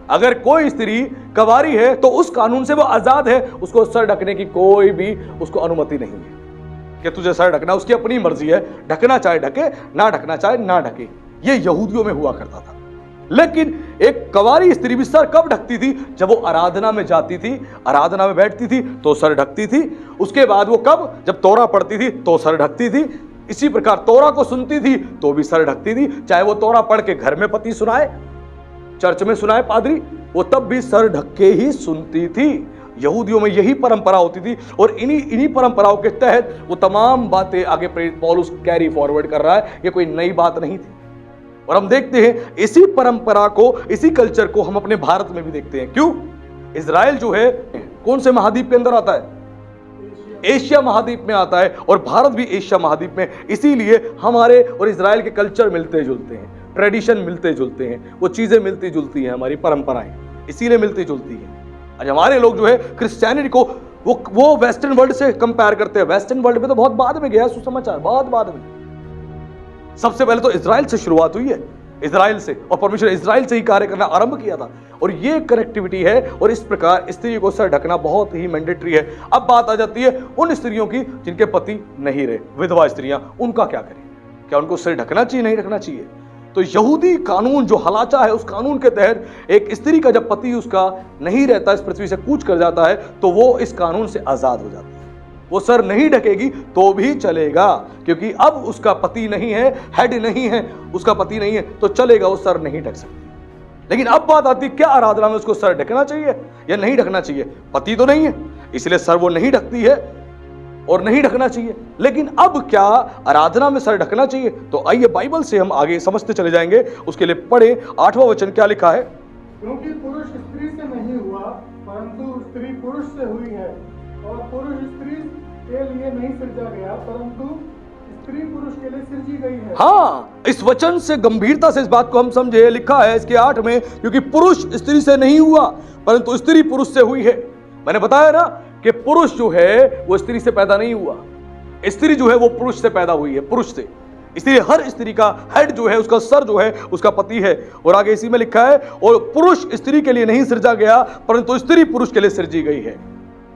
अगर कोई स्त्री कवारी है तो उस कानून से वो आजाद है, उसको सर ढकने की कोई भी उसको अनुमति नहीं है कि तुझे सर ढकना, उसकी अपनी मर्जी है, ढकना चाहे ढके, ना ढकना चाहे ना ढके। ये यहूदियों में हुआ करता था। लेकिन एक कवारी स्त्री भी सर कब ढकती थी? जब वो आराधना में जाती थी, आराधना में बैठती थी तो सर ढकती थी। उसके बाद वो कब? जब तोरा पढ़ती थी तो सर ढकती थी। इसी प्रकार तोरा को सुनती थी तो भी सर ढकती थी, चाहे वो तोरा पढ़ के घर में पति सुनाए, चर्च में सुनाए पादरी, वो तब भी सर ढक के ही सुनती थी। यहूदियों में यही परंपरा होती थी, और इन्हीं परंपराओं के तहत वो तमाम बातें आगे प्रेरित पौलुस कैरी फॉरवर्ड कर रहा है। ये कोई नई बात नहीं थी। और हम देखते हैं इसी परंपरा को, इसी कल्चर को हम अपने भारत में भी देखते हैं। क्यों? इजराइल जो है कौन से महाद्वीप के अंदर आता है? एशिया महाद्वीप में आता है, और भारत भी एशिया महाद्वीप में। इसीलिए हमारे और इजराइल के कल्चर मिलते जुलते हैं, ट्रेडिशन मिलते जुलते हैं, वो चीजें मिलती जुलती हैं, हमारी परंपराएं इसीलिए मिलती जुलती हैं। आज हमारे लोग जो है क्रिश्चियनिटी को वो वेस्टर्न वर्ल्ड से कंपेयर करते हैं। वेस्टर्न वर्ल्ड में तो बहुत बाद में गया सुसमाचार, बहुत बाद में। सबसे पहले तो इजराइल से शुरुआत हुई है। इजराइल से, और परमेश्वर ने इजराइल से ही कार्य करना आरंभ किया था। और ये कनेक्टिविटी है, और इस प्रकार स्त्री को सर ढकना बहुत ही मैंडेटरी है। अब बात आ जाती है उन स्त्रियों की जिनके पति नहीं रहे, विधवा स्त्रियां, उनका क्या करें? क्या उनको सिर ढकना चाहिए, नहीं ढकना चाहिए? तो यहूदी कानून जो हलाचा है, उस कानून के तहत एक स्त्री का जब पति उसका नहीं रहता, इस पृथ्वी से कूच कर जाता है, तो वो इस कानून से आजाद हो जाती है। वो सर नहीं ढकेगी तो भी चलेगा, क्योंकि अब उसका पति नहीं है, हेड नहीं है, उसका पति नहीं है, तो चलेगा, वो सर नहीं ढक सकती। लेकिन अब बात आती, क्या आराधना में उसको सर ढकना चाहिए या नहीं ढकना चाहिए? पति तो नहीं है, इसलिए सर वो नहीं ढकती है और नहीं ढकना चाहिए। लेकिन अब क्या आराधना में सर ढकना चाहिए? तो आइए बाइबल से हम आगे समझते चले जाएंगे। उसके लिए पढ़े 8वां वचन, क्या लिखा है? क्योंकि पुरुष स्त्री से नहीं हुआ, परंतु स्त्री पुरुष से हुई है, और पुरुष स्त्री के लिए नहीं सृजा गया, परंतु स्त्री पुरुष के लिए सृजी गई है। हाँ, इस वचन से गंभीरता से इस बात को हम समझे। लिखा है इसके 8 में, क्योंकि पुरुष स्त्री से नहीं हुआ, परंतु स्त्री पुरुष से हुई है। मैंने बताया ना कि पुरुष जो है वो स्त्री से पैदा नहीं हुआ, स्त्री जो है वो पुरुष से पैदा हुई है, पुरुष से। इसलिए हर स्त्री का हेड जो है, उसका सर जो है, उसका पति है। और आगे इसी में लिखा है, और पुरुष स्त्री के लिए नहीं सृजा गया, परंतु स्त्री पुरुष के लिए सृजी गई है।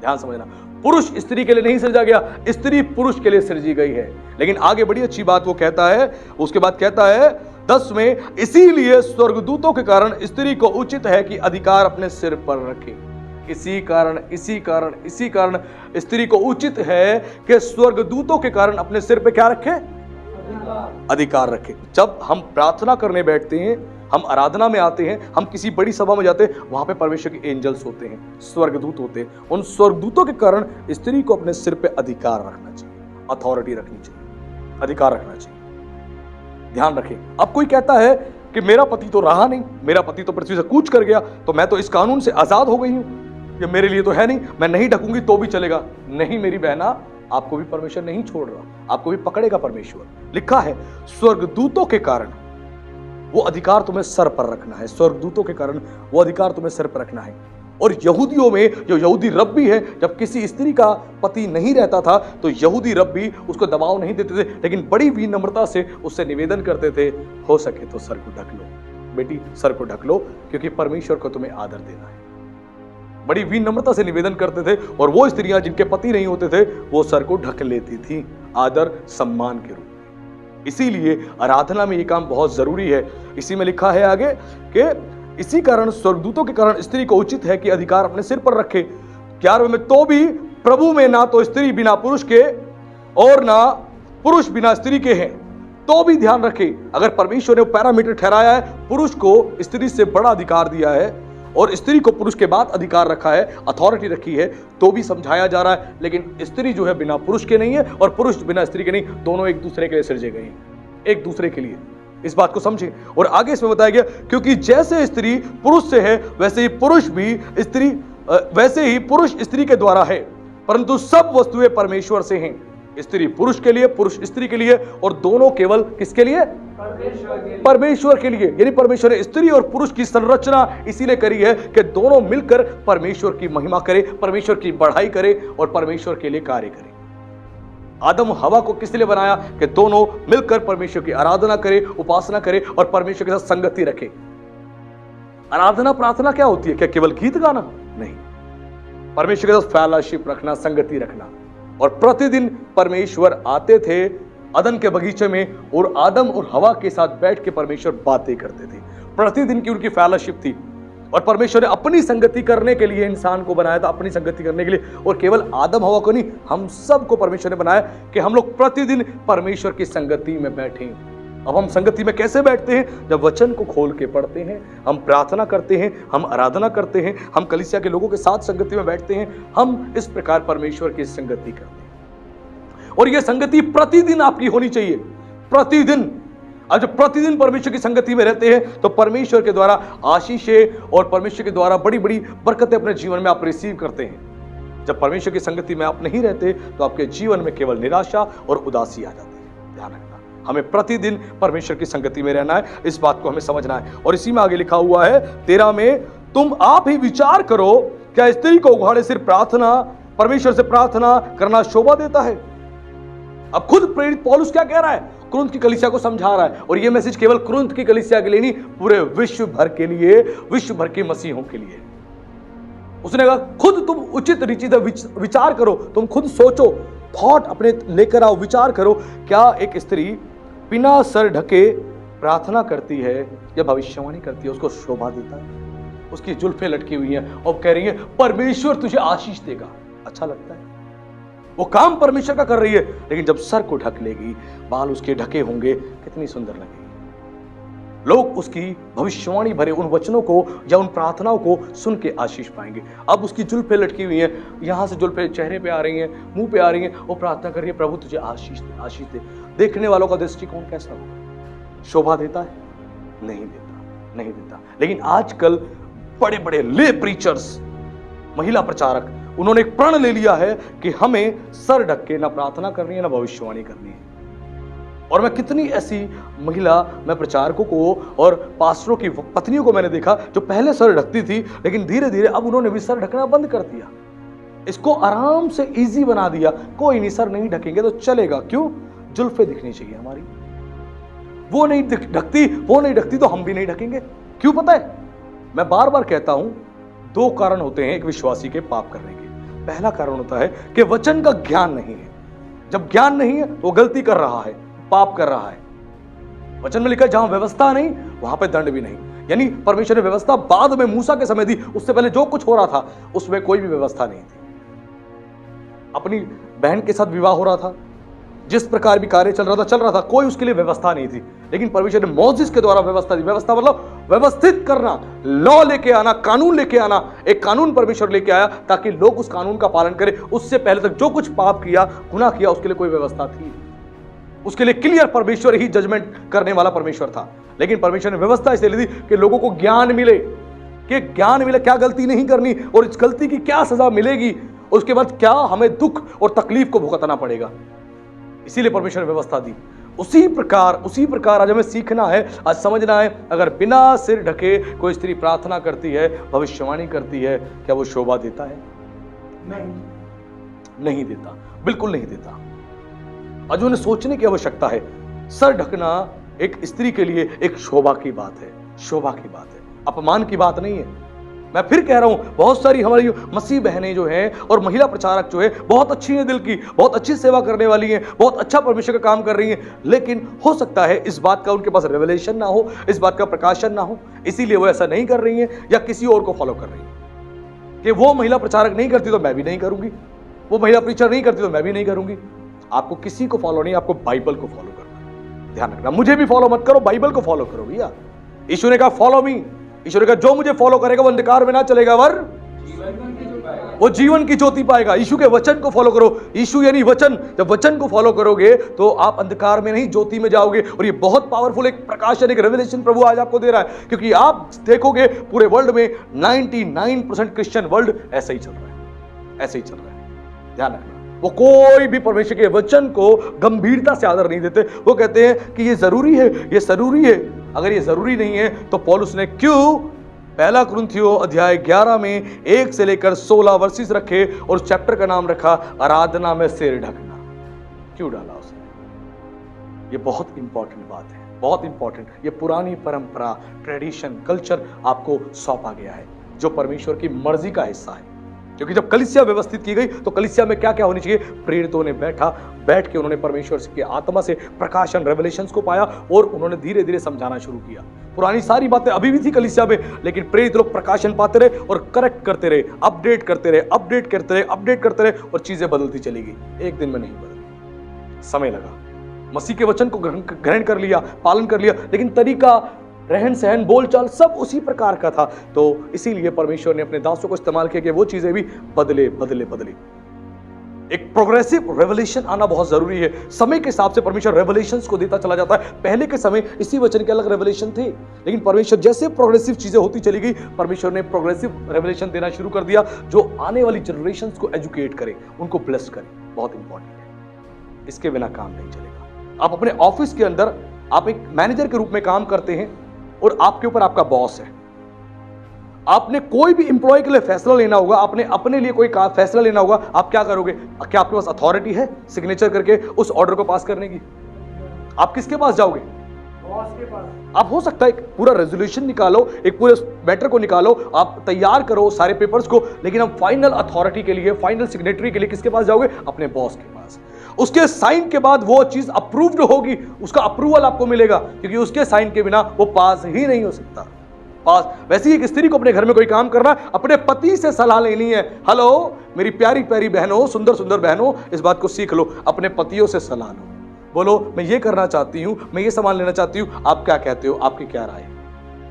ध्यान समझना, पुरुष स्त्री के लिए नहीं सृजा गया, स्त्री पुरुष के लिए सृजी गई है। लेकिन आगे बड़ी अच्छी बात वो कहता है, उसके बाद कहता है 10 में, इसीलिए स्वर्गदूतों के कारण स्त्री को उचित है कि अधिकार अपने सिर पर रखे। इसी कारण स्त्री को उचित है कि स्वर्गदूतों के कारण अपने सिर पे क्या रखे? अधिकार रखे। जब हम प्रार्थना करने बैठते हैं, हम आराधना में आते हैं, हम किसी बड़ी सभा में जाते हैं, वहां पे परमेश्वर के एंजल्स होते हैं, स्वर्गदूत होते हैं। उन स्वर्गदूतों के कारण स्त्री को अपने सिर पे अधिकार रखना चाहिए, अथॉरिटी रखनी चाहिए, अधिकार रखना चाहिए। ध्यान रखें। अब कोई कहता है कि मेरा पति तो रहा नहीं, मेरा पति तो पृथ्वी से कूच कर गया, तो मैं तो इस कानून से आजाद हो गई हूं, ये मेरे लिए तो है नहीं, मैं नहीं ढकूंगी तो भी चलेगा। नहीं मेरी बहना, आपको भी परमेश्वर नहीं छोड़ रहा, आपको भी पकड़ेगा परमेश्वर। लिखा है स्वर्गदूतों के कारण वो अधिकार तुम्हें सर पर रखना है, स्वर्गदूतों के कारण वो अधिकार तुम्हें सर पर रखना है। और यहूदियों में जो यहूदी रब्बी है, जब किसी स्त्री का पति नहीं रहता था तो यहूदी रब्बी उसको दबाव नहीं देते थे, लेकिन बड़ी विनम्रता से उससे निवेदन करते थे, हो सके तो सर को ढक लो बेटी, सर को ढक लो, क्योंकि परमेश्वर को तुम्हें आदर देना है। बड़ी विनम्रता से निवेदन करते थे, और वो स्त्रियां जिनके पति नहीं होते थे वो सर को ढक लेती थी, आदर सम्मान के रूप में। इसीलिए आराधना में ये काम बहुत जरूरी है। इसी में लिखा है आगे कि इसी कारण स्वर्गदूतों के कारण स्त्री को उचित है कि अधिकार अपने सिर पर रखे। 11वें में, तो भी प्रभु में ना तो स्त्री बिना पुरुष के और ना पुरुष बिना स्त्री के हैं। तो भी ध्यान रखे, अगर परमेश्वर ने पैरामीटर ठहराया है, पुरुष को स्त्री से बड़ा अधिकार दिया है और स्त्री को पुरुष के बाद अधिकार रखा है, अथॉरिटी रखी है, तो भी समझाया जा रहा है, लेकिन स्त्री जो है बिना पुरुष के नहीं है और पुरुष बिना स्त्री के नहीं, दोनों एक दूसरे के लिए सृजे गए हैं, एक दूसरे के लिए। इस बात को समझे। और आगे इसमें बताया गया, क्योंकि जैसे स्त्री पुरुष से है वैसे ही पुरुष स्त्री के द्वारा है, परंतु सब वस्तुएं परमेश्वर से हैं। स्त्री पुरुष के लिए, पुरुष स्त्री के लिए, और दोनों केवल किसके लिए? परमेश्वर के लिए। यानी परमेश्वर ने स्त्री और पुरुष की संरचना इसीलिए करी है कि दोनों मिलकर परमेश्वर की महिमा करे, परमेश्वर की बढ़ाई करे और परमेश्वर के लिए कार्य करे। आदम हवा को किस लिए बनाया? कि दोनों मिलकर परमेश्वर की आराधना करे, उपासना करे और परमेश्वर के साथ संगति रखे। आराधना प्रार्थना क्या होती है? क्या केवल गीत गाना? नहीं, परमेश्वर के साथ फेलोशिप रखना, संगति रखना। और प्रतिदिन परमेश्वर आते थे अदन के बगीचे में और आदम और हवा के साथ बैठ के परमेश्वर बातें करते थे। प्रतिदिन की उनकी फेलोशिप थी। और परमेश्वर ने अपनी संगति करने के लिए इंसान को बनाया था, अपनी संगति करने के लिए। और केवल आदम हवा को नहीं, हम सबको परमेश्वर ने बनाया कि हम लोग प्रतिदिन परमेश्वर की संगति में बैठें। अब हम संगति में कैसे बैठते हैं? जब वचन को खोल के पढ़ते हैं, हम प्रार्थना करते हैं, हम आराधना करते हैं, हम कलीसिया के लोगों के साथ संगति में बैठते हैं। हम इस प्रकार परमेश्वर की संगति करते हैं। और यह संगति प्रतिदिन आपकी होनी चाहिए, प्रतिदिन। अब जब प्रतिदिन परमेश्वर की संगति में रहते हैं तो परमेश्वर के द्वारा आशीषें और परमेश्वर के द्वारा बड़ी बड़ी बरकतें अपने जीवन में आप रिसीव करते हैं। जब परमेश्वर की संगति में आप नहीं रहते तो आपके जीवन में केवल निराशा और उदासी आ जाती है। ध्यान रखना, हमें प्रतिदिन परमेश्वर की संगति में रहना है, इस बात को हमें समझना है। और इसी में आगे लिखा हुआ है 13 में, तुम आप ही विचार करो, क्या स्त्री को उघाड़े सिर प्रार्थना, परमेश्वर से प्रार्थना करना शोभा देता है? अब खुद प्रेरित पौलुस क्या कह रहा है? कुरिन्थ की कलीसिया को समझा रहा है। और ये मैसेज केवल कुरिन्थ की कलीसिया के लिए नहीं, पूरे विश्व भर के लिए, विश्व भर के मसीहों के लिए। उसने कहा खुद तुम उचित रीति से विचार करो, तुम खुद सोचो, थॉट अपने लेकर आओ, विचार करो, क्या एक स्त्री बिना सर ढके प्रार्थना करती है या भविष्यवाणी करती है, उसको शोभा देता है? उसकी जुल्फें लटकी हुई हैं और कह रही है परमेश्वर तुझे आशीष देगा। अच्छा लगता है? वो काम परमेश्वर का कर रही है, लेकिन जब सर को ढक लेगी, बाल उसके ढके होंगे, कितनी सुंदर लगेगी। लोग उसकी भविष्यवाणी भरे उन वचनों को या उन प्रार्थनाओं को सुन के आशीष पाएंगे। अब उसकी जुल्फें लटकी हुई हैं, यहां से जुल्फें चेहरे पे आ रही हैं, मुंह पे आ रही हैं, वो प्रार्थना कर रही है प्रभु तुझे आशीष दे, आशीष दे। देखने वालों का दृष्टिकोण कैसा होगा? शोभा देता है? नहीं देता, नहीं देता। लेकिन आजकल बड़े बड़े ले प्रीचर्स, महिला प्रचारक, उन्होंने एक प्रण ले लिया है कि हमें सर ढक के ना प्रार्थना करनी है ना भविष्यवाणी करनी है। और मैं कितनी ऐसी महिला, मैं प्रचारकों को और पास्टरों की पत्नियों को मैंने देखा जो पहले सर ढकती थी, लेकिन धीरे धीरे अब उन्होंने भी सर ढकना बंद कर दिया। इसको आराम से इजी बना दिया, कोई नहीं, सर नहीं ढकेंगे तो चलेगा। क्यों? जुल्फे दिखनी चाहिए हमारी। वो नहीं ढकती तो हम भी नहीं ढकेंगे। क्यों पता है? मैं बार बार कहता हूं, दो कारण होते हैं एक विश्वासी के पाप करने के। पहला कारण होता है कि वचन का ज्ञान नहीं है। जब ज्ञान नहीं है तो गलती कर रहा है, पाप कर रहा है। वचन में लिखा है जहां व्यवस्था नहीं वहां पे दंड भी नहीं। यानी परमेश्वर ने व्यवस्था बाद में मूसा के समय दी, उससे पहले जो कुछ हो रहा था उसमें कोई भी व्यवस्था नहीं थी। अपनी बहन के साथ विवाह हो रहा था, जिस प्रकार भी कार्य चल रहा था, कोई उसके लिए व्यवस्था नहीं थी। लेकिन परमेश्वर ने मोसेस के द्वारा व्यवस्था दी। व्यवस्था मतलब व्यवस्थित करना, लॉ लेके आना, कानून लेके आना। एक कानून परमेश्वर लेके आया ताकि लोग उस कानून का पालन करें। उससे पहले तक जो कुछ पाप किया, गुनाह किया, उसके लिए कोई व्यवस्था थी? उसके लिए क्लियर परमेश्वर ही जजमेंट करने वाला परमेश्वर था। लेकिन परमेश्वर ने व्यवस्था इसलिए दी कि लोगों को ज्ञान मिले, कि ज्ञान मिले क्या गलती नहीं करनी और इस गलती की क्या सजा मिलेगी, उसके बाद क्या हमें दुख और तकलीफ को भुगतना पड़ेगा। इसीलिए परमेश्वर ने व्यवस्था दी। उसी प्रकार आज हमें सीखना है, आज समझना है, अगर बिना सिर ढके कोई स्त्री प्रार्थना करती है, भविष्यवाणी करती है, क्या वो शोभा देता है? नहीं देता, बिल्कुल नहीं देता। आज उन्हें सोचने की आवश्यकता है। सर ढकना एक स्त्री के लिए एक शोभा की बात है, शोभा की बात है, अपमान की बात नहीं है। मैं फिर कह रहा हूं, बहुत सारी हमारी मसीह बहनें जो हैं और महिला प्रचारक जो है बहुत अच्छी हैं, दिल की बहुत अच्छी सेवा करने वाली हैं, बहुत अच्छा परमेश्वर का काम कर रही हैं, लेकिन हो सकता है इस बात का उनके पास रेवलेशन ना हो, इस बात का प्रकाशन ना हो, इसीलिए वो ऐसा नहीं कर रही हैं या किसी और को फॉलो कर रही हैं कि वो महिला प्रचारक नहीं करती तो मैं भी नहीं करूंगी, वो महिला प्रीचर नहीं करती तो मैं भी नहीं करूंगी। आपको किसी को फॉलो नहीं, आपको बाइबल को फॉलो करना। ध्यान रखना, मुझे भी फॉलो मत करो, बाइबल को फॉलो करो भैया। यीशु ने कहा फॉलो मी, ईश्वर का जो मुझे फॉलो करेगा वो अंधकार में ना चलेगा, वर वो जीवन की ज्योति पाएगा। यीशु के वचन को फॉलो करो। यीशु यानी वचन, जब वचन को फॉलो करोगे तो आप अंधकार में नहीं ज्योति में जाओगे। और ये बहुत पावरफुल एक प्रकाशन, एक रेवलेशन प्रभु आज आपको दे रहा है, क्योंकि आप देखोगे पूरे वर्ल्ड में 99% क्रिश्चियन वर्ल्ड ऐसे ही चल रहा है, ऐसे ही चल रहा है। ध्यान रखना, वो कोई भी परमेश्वर के वचन को गंभीरता से आदर नहीं देते। वो कहते हैं कि ये जरूरी है, ये जरूरी है। अगर ये जरूरी नहीं है तो पौलुस ने क्यों पहला कुरिन्थियों अध्याय 11 में 1 से लेकर 16 वर्सेस रखे और उस चैप्टर का नाम रखा आराधना में सिर ढकना? क्यों डाला उसने? ये बहुत इंपॉर्टेंट बात है, बहुत इंपॉर्टेंट। ये पुरानी परंपरा, ट्रेडिशन, कल्चर आपको सौंपा गया है जो परमेश्वर की मर्जी का हिस्सा है। क्योंकि जब कलीसिया व्यवस्थित की गई तो कलीसिया में क्या क्या होनी चाहिए? प्रेरितों ने बैठ के उन्होंने परमेश्वर की आत्मा से प्रकाशन, रेवलेशंस को पाया और उन्होंने धीरे धीरे समझाना शुरू किया। पुरानी सारी बातें अभी भी थी कलीसिया में, लेकिन प्रेरित लोग प्रकाशन पाते रहे और करेक्ट करते रहे, अपडेट करते रहे और चीजें बदलती चली गई। एक दिन में नहीं बदली, समय लगा। मसीह के वचन को ग्रहण कर लिया, पालन कर लिया, लेकिन तरीका, रहन सहन, बोलचाल सब उसी प्रकार का था। तो इसीलिए परमेश्वर ने अपने दासों को इस्तेमाल किया कि वो चीजें भी बदले। एक प्रोग्रेसिव रेवलेशन आना बहुत जरूरी है। समय के हिसाब से परमेश्वर रेवलेशंस को देता चला जाता है। पहले के समय इसी वचन के अलग रेवलेशन थे, लेकिन परमेश्वर जैसे प्रोग्रेसिव चीजें होती चली गई, परमेश्वर ने प्रोग्रेसिव रेवलेशन देना शुरू कर दिया जो आने वाली जनरेशंस को एजुकेट करे, उनको ब्लेस करे। बहुत इंपॉर्टेंट है, इसके बिना काम नहीं चलेगा। आप अपने ऑफिस के अंदर आप एक मैनेजर के रूप में काम करते हैं और आपके ऊपर आपका बॉस है। आपने कोई भी एम्प्लॉय के लिए फैसला लेना होगा, आपने अपने लिए कोई फैसला लेना होगा, आप क्या करोगे? क्या आपके पास अथॉरिटी है सिग्नेचर करके उस ऑर्डर को पास करने की? आप किसके पास जाओगे? बॉस के पास। आप हो सकता है एक पूरा रेजोल्यूशन निकालो, एक पूरे मैटर को निकालो, आप तैयार करो सारे पेपर्स को, लेकिन हम फाइनल अथॉरिटी के लिए, फाइनल सिग्नेटरी के लिए किसके पास जाओगे? अपने बॉस के पास। उसके साइन के बाद वो चीज अप्रूव्ड होगी, उसका अप्रूवल आपको मिलेगा, क्योंकि उसके साइन के बिना वो पास ही नहीं हो सकता। पास वैसे ही एक स्त्री को अपने घर में कोई काम करना है, अपने पति से सलाह लेनी है। हेलो मेरी प्यारी प्यारी बहनों, सुंदर सुंदर बहनों, इस बात को सीख लो, अपने पतियों से सलाह लो। बोलो मैं ये करना चाहती हूं, मैं ये सामान लेना चाहती हूं, आप क्या कहते हो, आपकी क्या राय?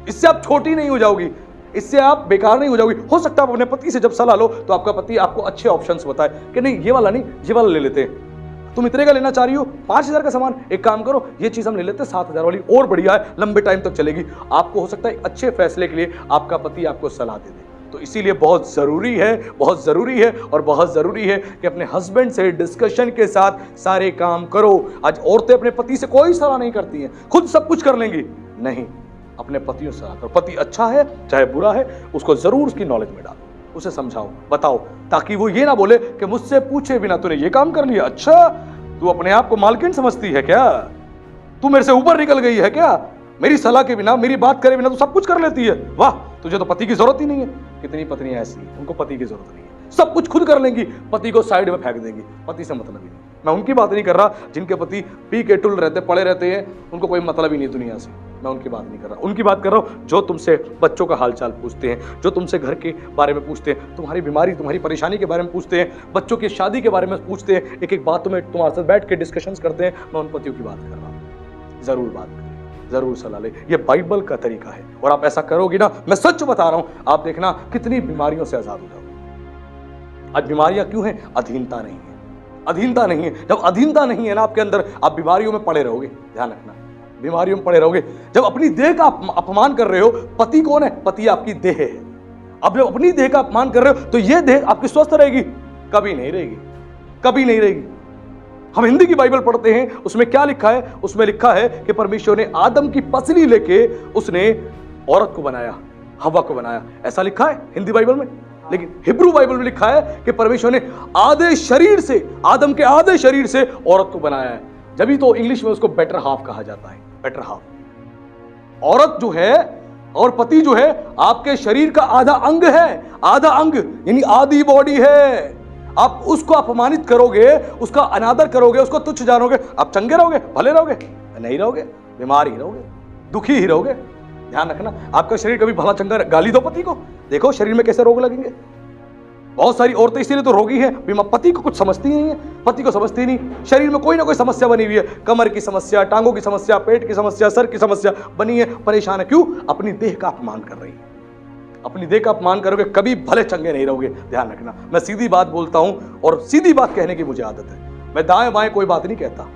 इससे आप छोटी नहीं हो जाओगी, इससे आप बेकार नहीं हो जाओगी। हो सकता है आप अपने पति से जब सलाह लो तो आपका पति आपको अच्छे ऑप्शंस बताए कि नहीं ये वाला नहीं, ये वाला ले लेते हैं। तुम इतने का लेना चाह रही हो, 5,000 का सामान, एक काम करो ये चीज हम ले लेते हैं 7,000 वाली, और बढ़िया है, लंबे टाइम तक चलेगी। आपको हो सकता है अच्छे फैसले के लिए आपका पति आपको सलाह दे दे। तो इसीलिए बहुत जरूरी है, बहुत जरूरी है और बहुत जरूरी है कि अपने हस्बैंड से डिस्कशन के साथ सारे काम करो। आज औरतें अपने पति से कोई सलाह नहीं करती हैं, खुद सब कुछ कर लेंगी। नहीं, अपने पतियों से सलाह करो। पति अच्छा है चाहे बुरा है, उसको जरूर उसकी नॉलेज में डालो, उसे समझाओ, बताओ, ताकि वो ये ना बोले कि मुझसे पूछे बिना तूने ये काम कर लिया। अच्छा तू अपने आप को मालकिन समझती है क्या? तू मेरे से ऊपर निकल गई है क्या? मेरी सलाह के बिना, मेरी बात करे बिना तू सब कुछ कर लेती है। वाह, तुझे तो पति की जरूरत ही नहीं है। कितनी पत्नियां ऐसी हैं, उनको पति की जरूरत नहीं है, सब कुछ खुद कर लेंगी, पति को साइड में फेंक देंगी, पति से मतलब ही नहीं। मैं उनकी बात नहीं कर रहा जिनके पति पी के टुल रहते, पड़े रहते हैं, उनको कोई मतलब ही नहीं दुनिया से। मैं उनकी बात नहीं कर रहा, उनकी बात कर रहा हूं जो तुमसे बच्चों का हालचाल पूछते हैं, जो तुमसे घर के बारे में पूछते हैं, तुम्हारी बीमारी, तुम्हारी परेशानी के बारे में पूछते हैं, बच्चों की शादी के बारे में पूछते हैं, एक एक बात तुम्हारे साथ बैठ के डिस्कशंस करते हैं। मैं उन पतियों की बात कर रहा हूं। जरूर बात करें, जरूर सलाह ले, ये बाइबल का तरीका है। और आप ऐसा करोगे ना, मैं सच बता रहा हूं, आप देखना कितनी बीमारियों से आजाद हो जाओगे। आज बीमारियां क्यों हैं? अधीनता नहीं है, अधीनता नहीं है। जब अधीनता नहीं है ना आपके अंदर, आप बीमारियों में पड़े रहोगे। ध्यान रखना, बीमारियों में पड़े रहोगे। जब अपनी देह का अपमान कर रहे हो, पति कौन है? पति आपकी देह है। अब जब अपनी देह का अपमान कर रहे हो तो ये देह आपकी स्वस्थ रहेगी? कभी नहीं रहेगी, कभी नहीं रहेगी। हम हिंदी की बाइबल पढ़ते हैं, उसमें क्या लिखा है? उसमें लिखा है कि परमेश्वर ने आदम की पसली लेके उसने औरत को बनाया, हवा को बनाया। ऐसा लिखा है हिंदी बाइबल में। लेकिन हिब्रू बाइबल में लिखा है कि परमेश्वर ने आधे शरीर से, आदम के आधे शरीर से औरत को बनाया है। जब तो इंग्लिश में उसको बेटर हाफ कहा जाता है, बेटर हाफ। औरत जो है और पति जो है आपके शरीर का आधा अंग है, आधा अंग यानी आधी बॉडी है। आप उसको अपमानित करोगे, उसका अनादर करोगे, उसको तुच्छ जानोगे, आप चंगे रहोगे, भले रहोगे? नहीं रहोगे, बीमार ही रहोगे, दुखी ही रहोगे। ध्यान रखना, आपका शरीर कभी भला चंगा, गाली दो पति को, देखो शरीर में कैसे रोग लगेंगे। बहुत सारी औरतें इसीलिए तो रोगी हैं, बीमार, पति को कुछ समझती नहीं है, पति को समझती नहीं। शरीर में कोई ना कोई समस्या बनी हुई है, कमर की समस्या, टांगों की समस्या, पेट की समस्या, सर की समस्या बनी है, परेशान है। क्यों? अपनी देह का अपमान कर रही है। अपनी देह का अपमान करोगे, कभी भले चंगे नहीं रहोगे। ध्यान रखना, मैं सीधी बात बोलता हूं और सीधी बात कहने की मुझे आदत है। मैं दाएं बाएं कोई बात नहीं कहता।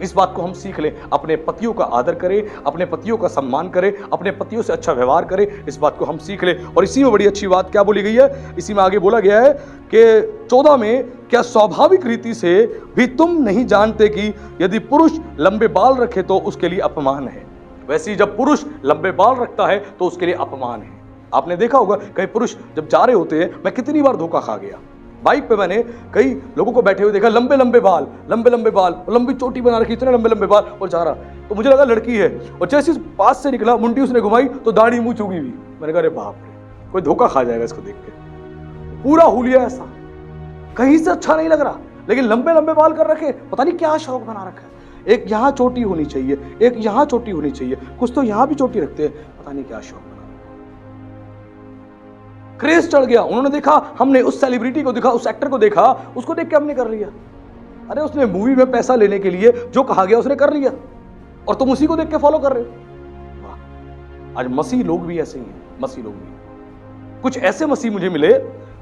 इस बात को हम सीख लें, अपने पतियों का आदर करें, अपने पतियों का सम्मान करें, अपने पतियों से अच्छा व्यवहार करें। इस बात को हम सीख लें। और इसी में बड़ी अच्छी बात क्या बोली गई है, इसी में आगे बोला गया है कि 14 में, क्या स्वाभाविक रीति से भी तुम नहीं जानते कि यदि पुरुष लंबे बाल रखे तो उसके लिए अपमान है? वैसे ही जब पुरुष लंबे बाल रखता है तो उसके लिए अपमान है। आपने देखा होगा कई पुरुष जब जा रहे होते हैं, मैं कितनी बार धोखा खा गया। बाइक पे मैंने कई लोगों को बैठे हुए देखा, लंबे लंबे बाल, लंबे लंबे बाल, लंबी चोटी बना रखी, इतने लंबे लंबे बाल, और जा रहा। तो मुझे लगा लड़की है, और जैसे पास से निकला, मुंडी उसने घुमाई तो दाढ़ी मुंह चुगी हुई। मैंने कहा अरे बाप रे, कोई धोखा खा जाएगा इसको देख के। पूरा हुलिया ऐसा, कहीं से अच्छा नहीं लग रहा, लेकिन लंबे लंबे बाल कर रखे, पता नहीं क्या शौक बना रखा है। एक यहाँ चोटी होनी चाहिए, एक यहाँ चोटी होनी चाहिए, कुछ तो यहाँ भी चोटी रखते हैं, पता नहीं क्या शौक। क्रेज चढ़ गया, उन्होंने देखा, हमने उस सेलिब्रिटी को देखा, उस एक्टर को देखा, उसको देख के हमने कर लिया। अरे उसने मूवी में पैसा लेने के लिए जो कहा गया उसने कर लिया, और तुम उसी को देख के फॉलो कर रहे हो। वाह, आज मसीह लोग भी ऐसे ही हैं, मसीह लोग भी। कुछ ऐसे मसीह मुझे मिले,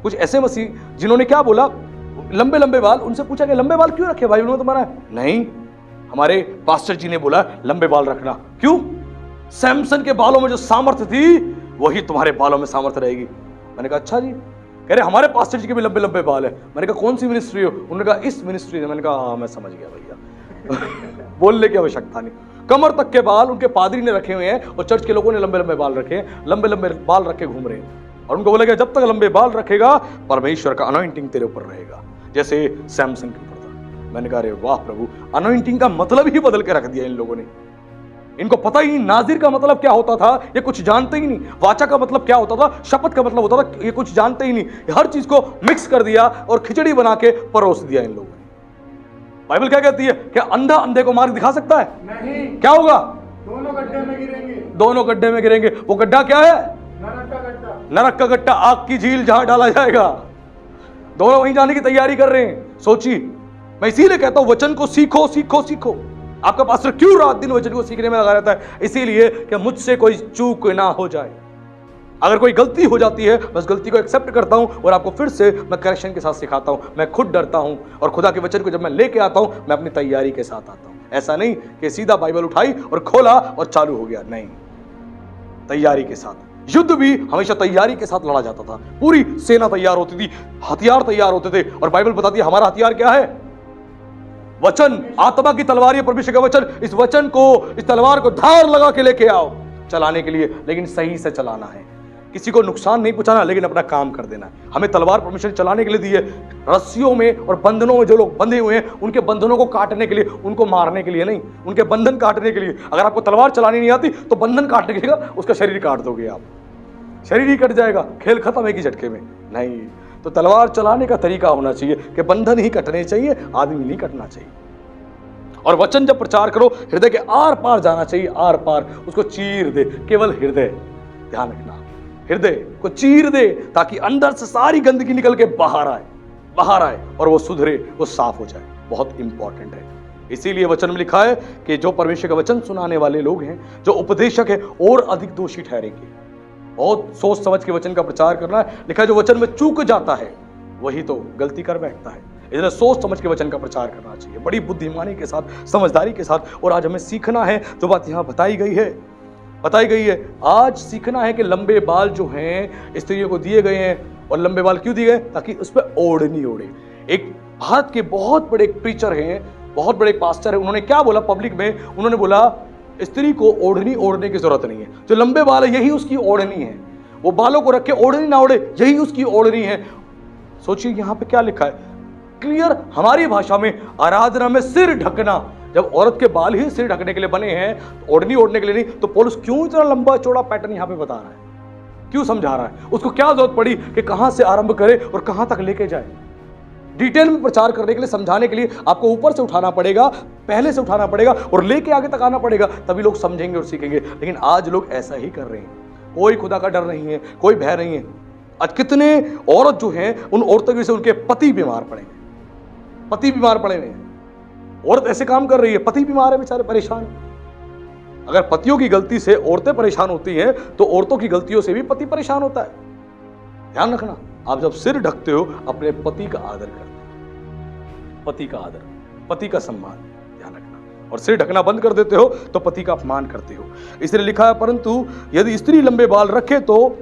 कुछ ऐसे मसीह जिन्होंने क्या बोला, लंबे लंबे बाल। उनसे पूछा कि लंबे बाल क्यों रखे भाई? उन्होंने तुम्हारा नहीं, हमारे पास्टर जी ने बोला लंबे बाल रखना। क्यों? सैमसन के बालों में जो सामर्थ्य थी वही तुम्हारे बालों में सामर्थ्य रहेगी। मैंने कहा अच्छा जी। कह रहे हमारे पास्टर जी के भी लंबे लंबे बाल है। मैंने कहा कौन सी मिनिस्ट्री हो? उन्होंने कहा इस मिनिस्ट्री में। मैंने कहा हाँ मैं समझ गया भैया। बोलने की आवश्यकता नहीं। कमर तक के बाल उनके पादरी ने रखे हुए हैं और चर्च के लोगों ने लंबे लंबे बाल रखे हैं, लंबे लंबे बाल रख के घूम रहे हैं। और उनको बोला गया जब तक लंबे बाल रखेगा परमेश्वर का अनॉइंटिंग तेरे ऊपर रहेगा, जैसे सैमसन के ऊपर था। मैंने कहा अरे वाह प्रभु, अनॉइंटिंग का मतलब ही बदल के रख दिया इन लोगों ने। इनको पता ही नहीं नाजिर का मतलब क्या होता था, ये कुछ जानते ही नहीं। वाचा का मतलब क्या होता था, शपथ का मतलब होता था, ये कुछ जानते ही नहीं। हर चीज को मिक्स कर दिया और खिचड़ी बना के परोस दिया इन लोगों ने। बाइबल क्या कहती है? क्या अंधा अंधे को मार्ग दिखा सकता है? नहीं। क्या होगा? दोनों गड्ढे में गिरेंगे। दोनों गड्ढे में गिरेंगे। वो गड्ढा क्या है? नरक का गड्ढा। नरक का गड्ढा, आग की झील जहां डाला जाएगा। दोनों वहीं जाने की तैयारी कर रहे हैं। सोचिए, मैं इसीलिए कहता हूं वचन को सीखो सीखो सीखो। आपका पास्टर क्यों रात दिन वचन को सीखने में लगा रहता है? इसीलिए कि मुझसे कोई चूक ना हो जाए। अगर कोई गलती हो जाती है, बस गलती को एक्सेप्ट करता हूं और आपको फिर से मैं करेक्शन के साथ सिखाता हूं। मैं खुद डरता हूं और खुदा के वचन को जब मैं लेके आता हूं, मैं अपनी तैयारी के साथ आता हूं। ऐसा नहीं कि सीधा बाइबल उठाई और खोला और चालू हो गया, नहीं, तैयारी के साथ। युद्ध भी हमेशा तैयारी के साथ लड़ा जाता था। पूरी सेना तैयार होती थी, हथियार तैयार होते थे, और बाइबल बताती है हमारा हथियार क्या है? वचन। आत्मा की तलवार है परमेश्वर का वचन। इस वचन को, इस तलवार को धार लगा के लेके आओ चलाने के लिए, लेकिन सही से चलाना है। किसी को नुकसान नहीं पहुंचाना, लेकिन अपना काम कर देना है। हमें तलवार परमेश्वर चलाने के लिए दी है। रस्सियों में और बंधनों में जो लोग बंधे हुए हैं, उनके बंधनों को काटने के लिए, उनको मारने के लिए नहीं, उनके बंधन काटने के लिए। अगर आपको तलवार चलानी नहीं आती तो बंधन काटने के लिए उसका शरीर काट दोगे आप, शरीर ही कट जाएगा, खेल खत्म है कि झटके में। नहीं, तो तलवार चलाने का तरीका होना चाहिए कि बंधन ही कटने चाहिए, आदमी नहीं कटना चाहिए। और वचन जब प्रचार करो, हृदय के आर पार जाना चाहिए, आर पार, उसको चीर दे, केवल हृदय। ध्यान रखना, हृदय को चीर दे, ताकि अंदर से सारी गंदगी निकल के बाहर आए और वो सुधरे, वो साफ हो जाए। बहुत इंपॉर्टेंट है। इसीलिए वचन में लिखा है कि जो परमेश्वर का वचन सुनाने वाले लोग हैं, जो उपदेशक है, और अधिक दोषी ठहरेंगे। बहुत सोच समझ के वचन का प्रचार करना है। लिखा है जो वचन में चूक जाता है वही तो गलती कर बैठता है। इसलिए सोच समझ के वचन का प्रचार करना चाहिए, बड़ी बुद्धिमानी के साथ, समझदारी के साथ। और आज हमें सीखना है जो बात यहाँ बताई गई है। आज सीखना है कि लंबे बाल जो हैं स्त्रियों को दिए गए हैं। और लंबे बाल क्यों दिए गए? ताकि उस पर ओढ़नी ओढ़े। एक भारत के बहुत बड़े प्रीचर हैं, बहुत बड़े पास्टर हैं, उन्होंने क्या बोला पब्लिक में? उन्होंने बोला स्त्री को ओढ़नी ओढ़ने की जरूरत नहीं है। जो लंबे बाल है यही उसकी ओढ़नी है। वो बालों को रखे ओढ़नी ना ओढ़े, यही उसकी ओढ़नी है। सोचिए यहाँ पे क्या लिखा है, क्लियर हमारी भाषा में, आराधना में सिर ढकना। जब औरत के बाल ही सिर ढकने के लिए बने हैं, ओढ़नी ओढ़ने के लिए नहीं, तो पौलुस क्यों इतना लंबा चौड़ा पैटर्न यहाँ पे बता रहा है? क्यों समझा रहा है? उसको क्या जरूरत पड़ी कि कहां से आरंभ करे और कहां तक लेके जाए? डिटेल में प्रचार करने के लिए, समझाने के लिए आपको ऊपर से उठाना पड़ेगा, पहले से उठाना पड़ेगा और लेके आगे तक आना पड़ेगा, तभी लोग समझेंगे और सीखेंगे। लेकिन आज लोग ऐसा ही कर रहे हैं। कोई खुदा का डर नहीं है, कोई भय नहीं है। आज कितने औरत जो हैं, उन औरतों की वजह से उनके पति बीमार पड़े हैं। औरत ऐसे काम कर रही है, पति बीमार है, बेचारे परेशान। अगर पतियों की गलती से औरतें परेशान होती हैं, तो औरतों की गलतियों से भी पति परेशान होता है। ध्यान रखना, आप जब सिर ढकते हो, अपने पति का आदर करते हो, पति का आदर, पति का सम्मान, ध्यान रखना। और सिर ढकना बंद कर देते हो तो पति का अपमान करते हो। इसलिए लिखा है, परंतु यदि स्त्री लंबे बाल रखे तो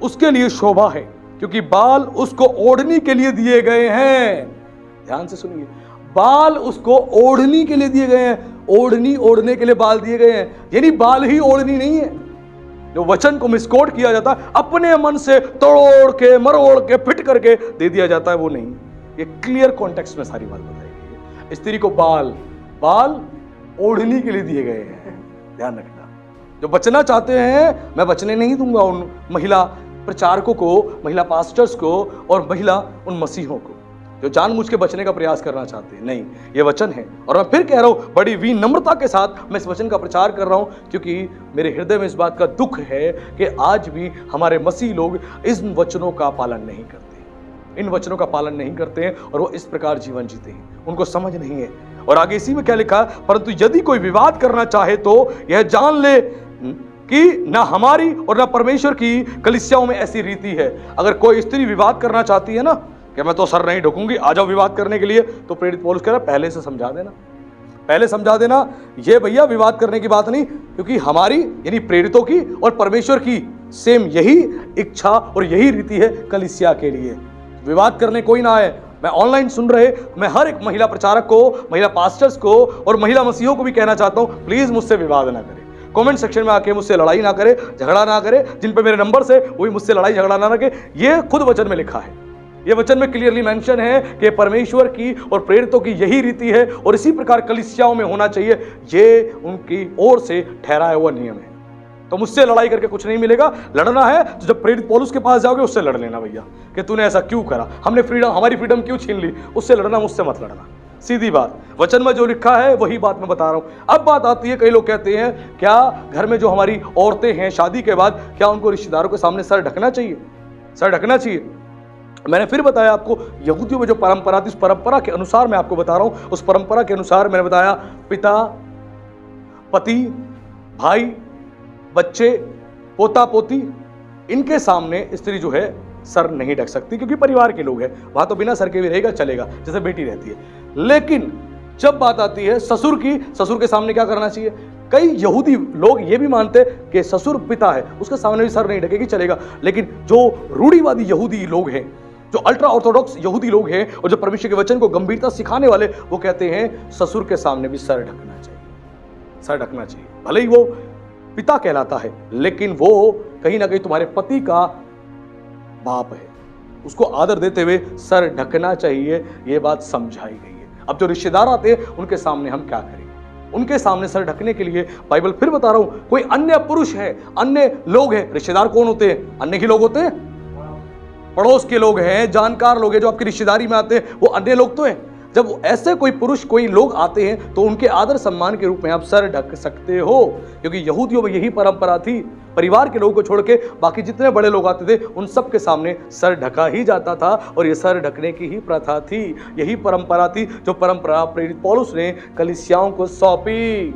उसके लिए शोभा है, क्योंकि बाल उसको ओढ़नी के लिए दिए गए हैं। ध्यान से सुनिए, बाल उसको ओढ़नी के लिए दिए गए हैं। ओढ़नी ओढ़ने के लिए बाल दिए गए हैं, यानी बाल ही ओढ़नी नहीं है। जो वचन को मिसकोट किया जाता है, अपने मन से तोड़ के, मरोड़ के, फिट करके दे दिया जाता है, वो नहीं। ये क्लियर कॉन्टेक्स्ट में सारी बात बताई गई है। स्त्री को बाल ओढ़नी के लिए दिए गए हैं। ध्यान रखना, जो बचना चाहते हैं, मैं बचने नहीं दूंगा उन महिला प्रचारकों को, महिला पास्टर्स को और महिला उन मसीहों को जो जानबूझ के बचने का प्रयास करना चाहते हैं। नहीं, ये वचन है। और मैं फिर कह रहा हूं, बड़ी विनम्रता के साथ मैं इस वचन का प्रचार कर रहा हूं, क्योंकि मेरे हृदय में इस बात का दुख है कि आज भी हमारे मसीह लोग इन वचनों का पालन नहीं करते, इन वचनों का पालन नहीं करते हैं और वो इस प्रकार जीवन जीते हैं। उनको समझ नहीं है। और आगे इसी में क्या लिखा, परंतु यदि कोई विवाद करना चाहे तो यह जान ले कि ना हमारी और ना परमेश्वर की कलीसियाओं में ऐसी रीति है। अगर कोई स्त्री विवाद करना चाहती है ना, कि मैं तो सर नहीं ढकूंगी, आ जाओ विवाद करने के लिए, तो प्रेरित पौलुस कह रहा है पहले से समझा देना, पहले समझा देना। ये भैया विवाद करने की बात नहीं, क्योंकि हमारी यानी प्रेरितों की और परमेश्वर की सेम यही इच्छा और यही रीति है कलीसिया के लिए। विवाद करने कोई ना आए। मैं ऑनलाइन सुन रहे, मैं हर एक महिला प्रचारक को, महिला पास्टर्स को और महिला मसीहों को भी कहना चाहता हूं, प्लीज मुझसे विवाद ना करें। कमेंट सेक्शन में आके मुझसे लड़ाई ना करे, झगड़ा ना करे। जिन पे मेरे नंबर से, वही मुझसे लड़ाई झगड़ा ना रखे। ये खुद वचन में लिखा है, ये वचन में क्लियरली मेंशन है कि परमेश्वर की और प्रेरितों की यही रीति है और इसी प्रकार कलीसियाओं में होना चाहिए। ये उनकी ओर से ठहराया हुआ नियम है। तो मुझसे लड़ाई करके कुछ नहीं मिलेगा। लड़ना है तो जब प्रेरित पौलुस के पास जाओगे उससे लड़ लेना भैया, कि तूने ऐसा क्यों करा, हमने फ्रीडम, हमारी फ्रीडम क्यों छीन ली, उससे लड़ना, मुझसे मत लड़ना। सीधी बात, वचन में जो लिखा है वही बात मैं बता रहा हूं। अब बात आती है, कई लोग कहते हैं क्या घर में जो हमारी औरतें हैं शादी के बाद, क्या उनको रिश्तेदारों के सामने सर ढकना चाहिए? सर ढकना चाहिए। मैंने फिर बताया आपको, यहूदियों में जो परंपरा थी उस परंपरा के अनुसार मैं आपको बता रहा हूं। उस परंपरा के अनुसार मैंने बताया, पिता, पति, भाई, बच्चे, पोता पोती, इनके सामने स्त्री जो है सर नहीं ढक सकती, क्योंकि परिवार के लोग हैं। वहां तो बिना सर के भी रहेगा, चलेगा, जैसे बेटी रहती है। लेकिन जब बात आती है ससुर की, ससुर के सामने क्या करना चाहिए? कई यहूदी लोग ये भी मानते कि ससुर पिता है, उसके सामने भी सर नहीं ढकेगी, चलेगा। लेकिन जो रूढ़िवादी यहूदी लोग हैं, जो अल्ट्रा ऑर्थोडॉक्स यहूदी लोग हैं और जो परमेश्वर के वचन को गंभीरता सिखाने वाले, वो कहते हैं ससुर के सामने भी सर ढकना चाहिए। सर ढकना चाहिए, भले ही वो पिता कहलाता है, लेकिन वो कहीं ना कहीं तुम्हारे पति का बाप है, उसको आदर देते हुए सर ढकना चाहिए। ये बात समझाई गई है। अब जो रिश्तेदार आते हैं उनके सामने हम क्या करें? उनके सामने सर ढकने के लिए बाइबल फिर बता रहा हूं, कोई अन्य पुरुष है, अन्य लोग हैं। रिश्तेदार कौन होते हैं? अन्य ही लोग होते हैं, पड़ोस के लोग हैं, जानकार लोग हैं, जो आपकी रिश्तेदारी में आते हैं, वो अन्य लोग तो हैं। जब ऐसे कोई पुरुष, कोई लोग आते हैं तो उनके आदर सम्मान के रूप में आप सर ढक सकते हो, क्योंकि यहूदियों में यही परंपरा थी। परिवार के लोगों को छोड़ के बाकी जितने बड़े लोग आते थे उन सब के सामने सर ढका ही जाता था, और ये सर ढकने की ही प्रथा थी, यही परंपरा थी जो परंपरा प्रेरित पौलुस ने कलीसियाओं को सौंपी।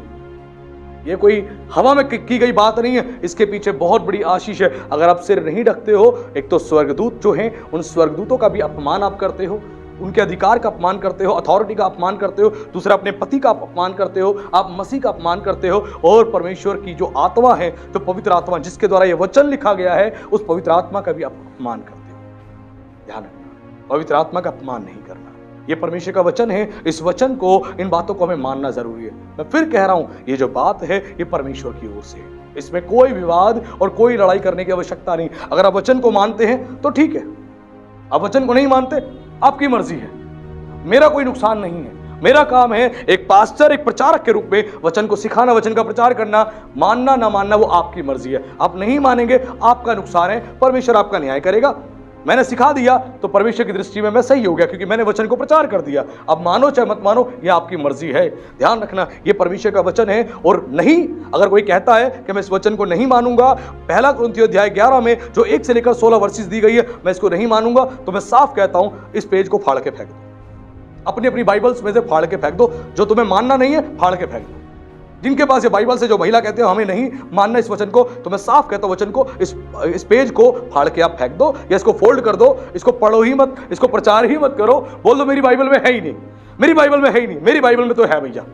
ये कोई हवा में की गई बात नहीं है, इसके पीछे बहुत बड़ी आशीष है। अगर आप सिर नहीं ढकते हो, एक तो स्वर्गदूत जो हैं उन स्वर्गदूतों का भी अपमान आप करते हो, उनके अधिकार का अपमान करते हो, अथॉरिटी का अपमान करते हो। दूसरा, अपने पति का अपमान करते हो, आप मसीह का अपमान करते हो, और परमेश्वर की जो आत्मा है, जो पवित्र आत्मा जिसके द्वारा यह वचन लिखा गया है, उस पवित्र आत्मा का भी आप अपमान करते हो। ध्यान रखना, पवित्र आत्मा का अपमान नहीं करना। यह परमेश्वर का वचन है, इस वचन को, इन बातों को हमें मानना जरूरी है। मैं फिर कह रहा हूं, ये जो बात है ये परमेश्वर की ओर से है, इसमें कोई विवाद और कोई लड़ाई करने की आवश्यकता नहीं। अगर आप वचन को मानते हैं तो ठीक है, आप वचन को नहीं मानते, आपकी मर्जी है, मेरा कोई नुकसान नहीं है। मेरा काम है एक पास्टर, एक प्रचारक के रूप में वचन को सिखाना, वचन का प्रचार करना। मानना ना मानना वो आपकी मर्जी है। आप नहीं मानेंगे, आपका नुकसान है, परमेश्वर आपका न्याय करेगा। मैंने सिखा दिया तो परमेश्वर की दृष्टि में मैं सही हो गया, क्योंकि मैंने वचन को प्रचार कर दिया। अब मानो चाहे मत मानो, ये आपकी मर्जी है। ध्यान रखना, ये परमेश्वर का वचन है। और नहीं, अगर कोई कहता है कि मैं इस वचन को नहीं मानूंगा, पहला कुरिन्थियों अध्याय 11 में जो 1 से लेकर 16 वर्सेस दी गई है, मैं इसको नहीं मानूंगा, तो मैं साफ कहता हूं, इस पेज को फाड़ के फेंक दो, अपनी अपनी बाइबल्स में से फाड़ के फेंक दो। जो तुम्हें मानना नहीं है, फाड़ के फेंक दो। जिनके पास ये बाइबल से जो महिला कहते हो हमें नहीं मानना इस वचन को, तो मैं साफ कहता हूं, वचन को, इस पेज को फाड़ के आप फेंक दो, या इसको फोल्ड कर दो। इसको पढ़ो ही मत, इसको प्रचार ही मत करो। बोल दो मेरी बाइबल में है ही नहीं, मेरी बाइबल में है ही नहीं। मेरी बाइबल में तो है भैया,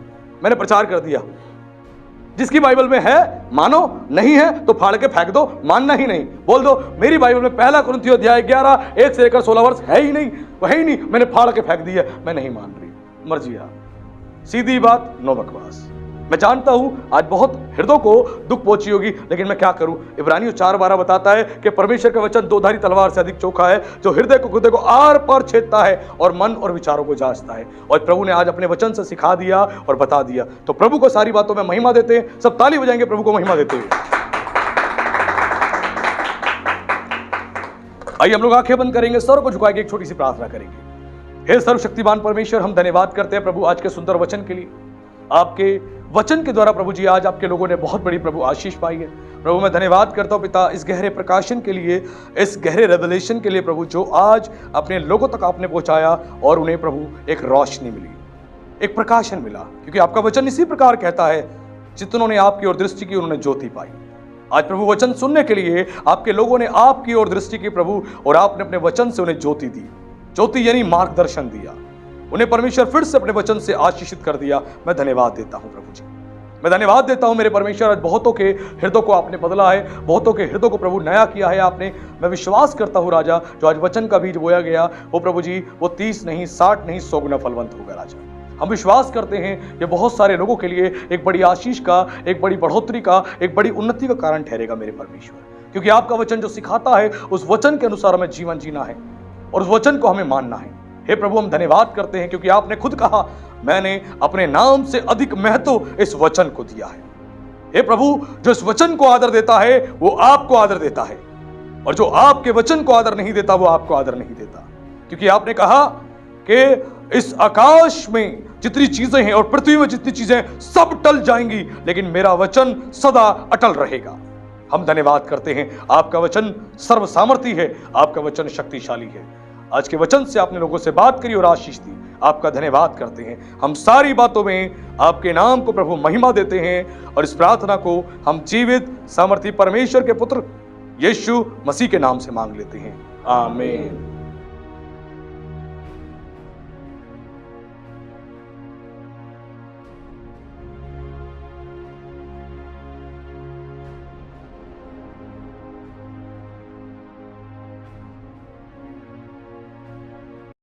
मैंने प्रचार कर दिया। जिसकी बाइबल में है मानो, नहीं है तो फाड़ के फेंक दो, मानना ही नहीं। बोल दो मेरी बाइबल में पहला कुरिन्थियों अध्याय 11 1 से लेकर 16 वर्ष है ही नहीं, वह ही नहीं, मैंने फाड़ के फेंक दिया, मैं नहीं मान रही। मर्जी आप, सीधी बात, नो बकवास। मैं जानता हूं आज बहुत हृदयों को दुख पहुंची होगी, लेकिन मैं क्या करूं। इब्रानियों 4:12 बताता है कि परमेश्वर का वचन दो धारी तलवार से अधिक चोखा है, जो हृदय को आर पार छेदता है और मन और विचारों को जांचता है। और प्रभु ने आज अपने वचन से सिखा दिया और बता दिया। तो प्रभु को सारी बातों में महिमा देते हैं। सब ताली बजाएंगे प्रभु को महिमा देते हुए। आइए हम लोग आंखें बंद करेंगे, सर को झुकाएंगे, एक छोटी सी प्रार्थना करेंगे। हे सर्वशक्तिमान परमेश्वर, हम धन्यवाद करते हैं प्रभु आज के सुंदर वचन के लिए। आपके वचन के द्वारा प्रभु जी आज आपके लोगों ने बहुत बड़ी प्रभु आशीष पाई है। प्रभु मैं धन्यवाद करता हूं पिता, इस गहरे प्रकाशन के लिए, इस गहरे रेवलेशन के लिए प्रभु, जो आज अपने लोगों तक आपने पहुंचाया और उन्हें प्रभु एक रोशनी मिली, एक प्रकाशन मिला। क्योंकि आपका वचन इसी प्रकार कहता है, जितनों ने आपकी ओर दृष्टि की उन्होंने ज्योति पाई। आज प्रभु वचन सुनने के लिए आपके लोगों ने आपकी ओर दृष्टि की प्रभु, और आपने अपने वचन से उन्हें ज्योति दी। ज्योति यानी मार्गदर्शन दिया, उन्हें परमेश्वर फिर से अपने वचन से आशीषित कर दिया। मैं धन्यवाद देता हूं प्रभु जी, मैं धन्यवाद देता हूं मेरे परमेश्वर। आज बहुतों के हृदय को आपने बदला है, बहुतों के हृदय को प्रभु नया किया है आपने। मैं विश्वास करता हूं राजा, जो आज वचन का बीज बोया गया वो प्रभु जी, वो 30 नहीं 60 नहीं 100 गुना फलवंत होगा राजा। हम विश्वास करते हैं ये बहुत सारे लोगों के लिए एक बड़ी आशीष का, एक बड़ी बढ़ोतरी का, एक बड़ी उन्नति का कारण ठहरेगा मेरे परमेश्वर। क्योंकि आपका वचन जो सिखाता है, उस वचन के अनुसार हमें जीवन जीना है। और उस वचन को हमें मानना है। हे प्रभु, हम धन्यवाद करते हैं क्योंकि आपने खुद कहा, मैंने अपने नाम से अधिक महत्व इस वचन को दिया है। हे प्रभु, जो इस वचन को आदर देता है वो आपको आदर देता है, और जो आपके वचन को आदर नहीं देता वो आपको आदर नहीं देता। क्योंकि आपने कहा कि इस आकाश में जितनी चीजें हैं और पृथ्वी में जितनी चीजें सब टल जाएंगी, लेकिन मेरा वचन सदा अटल रहेगा। हम धन्यवाद करते हैं, आपका वचन सर्व सामर्थी है, आपका वचन शक्तिशाली है। आज के वचन से आपने लोगों से बात करी और आशीष दी, आपका धन्यवाद करते हैं। हम सारी बातों में आपके नाम को प्रभु महिमा देते हैं, और इस प्रार्थना को हम जीवित सामर्थी परमेश्वर के पुत्र यीशु मसीह के नाम से मांग लेते हैं। आमीन।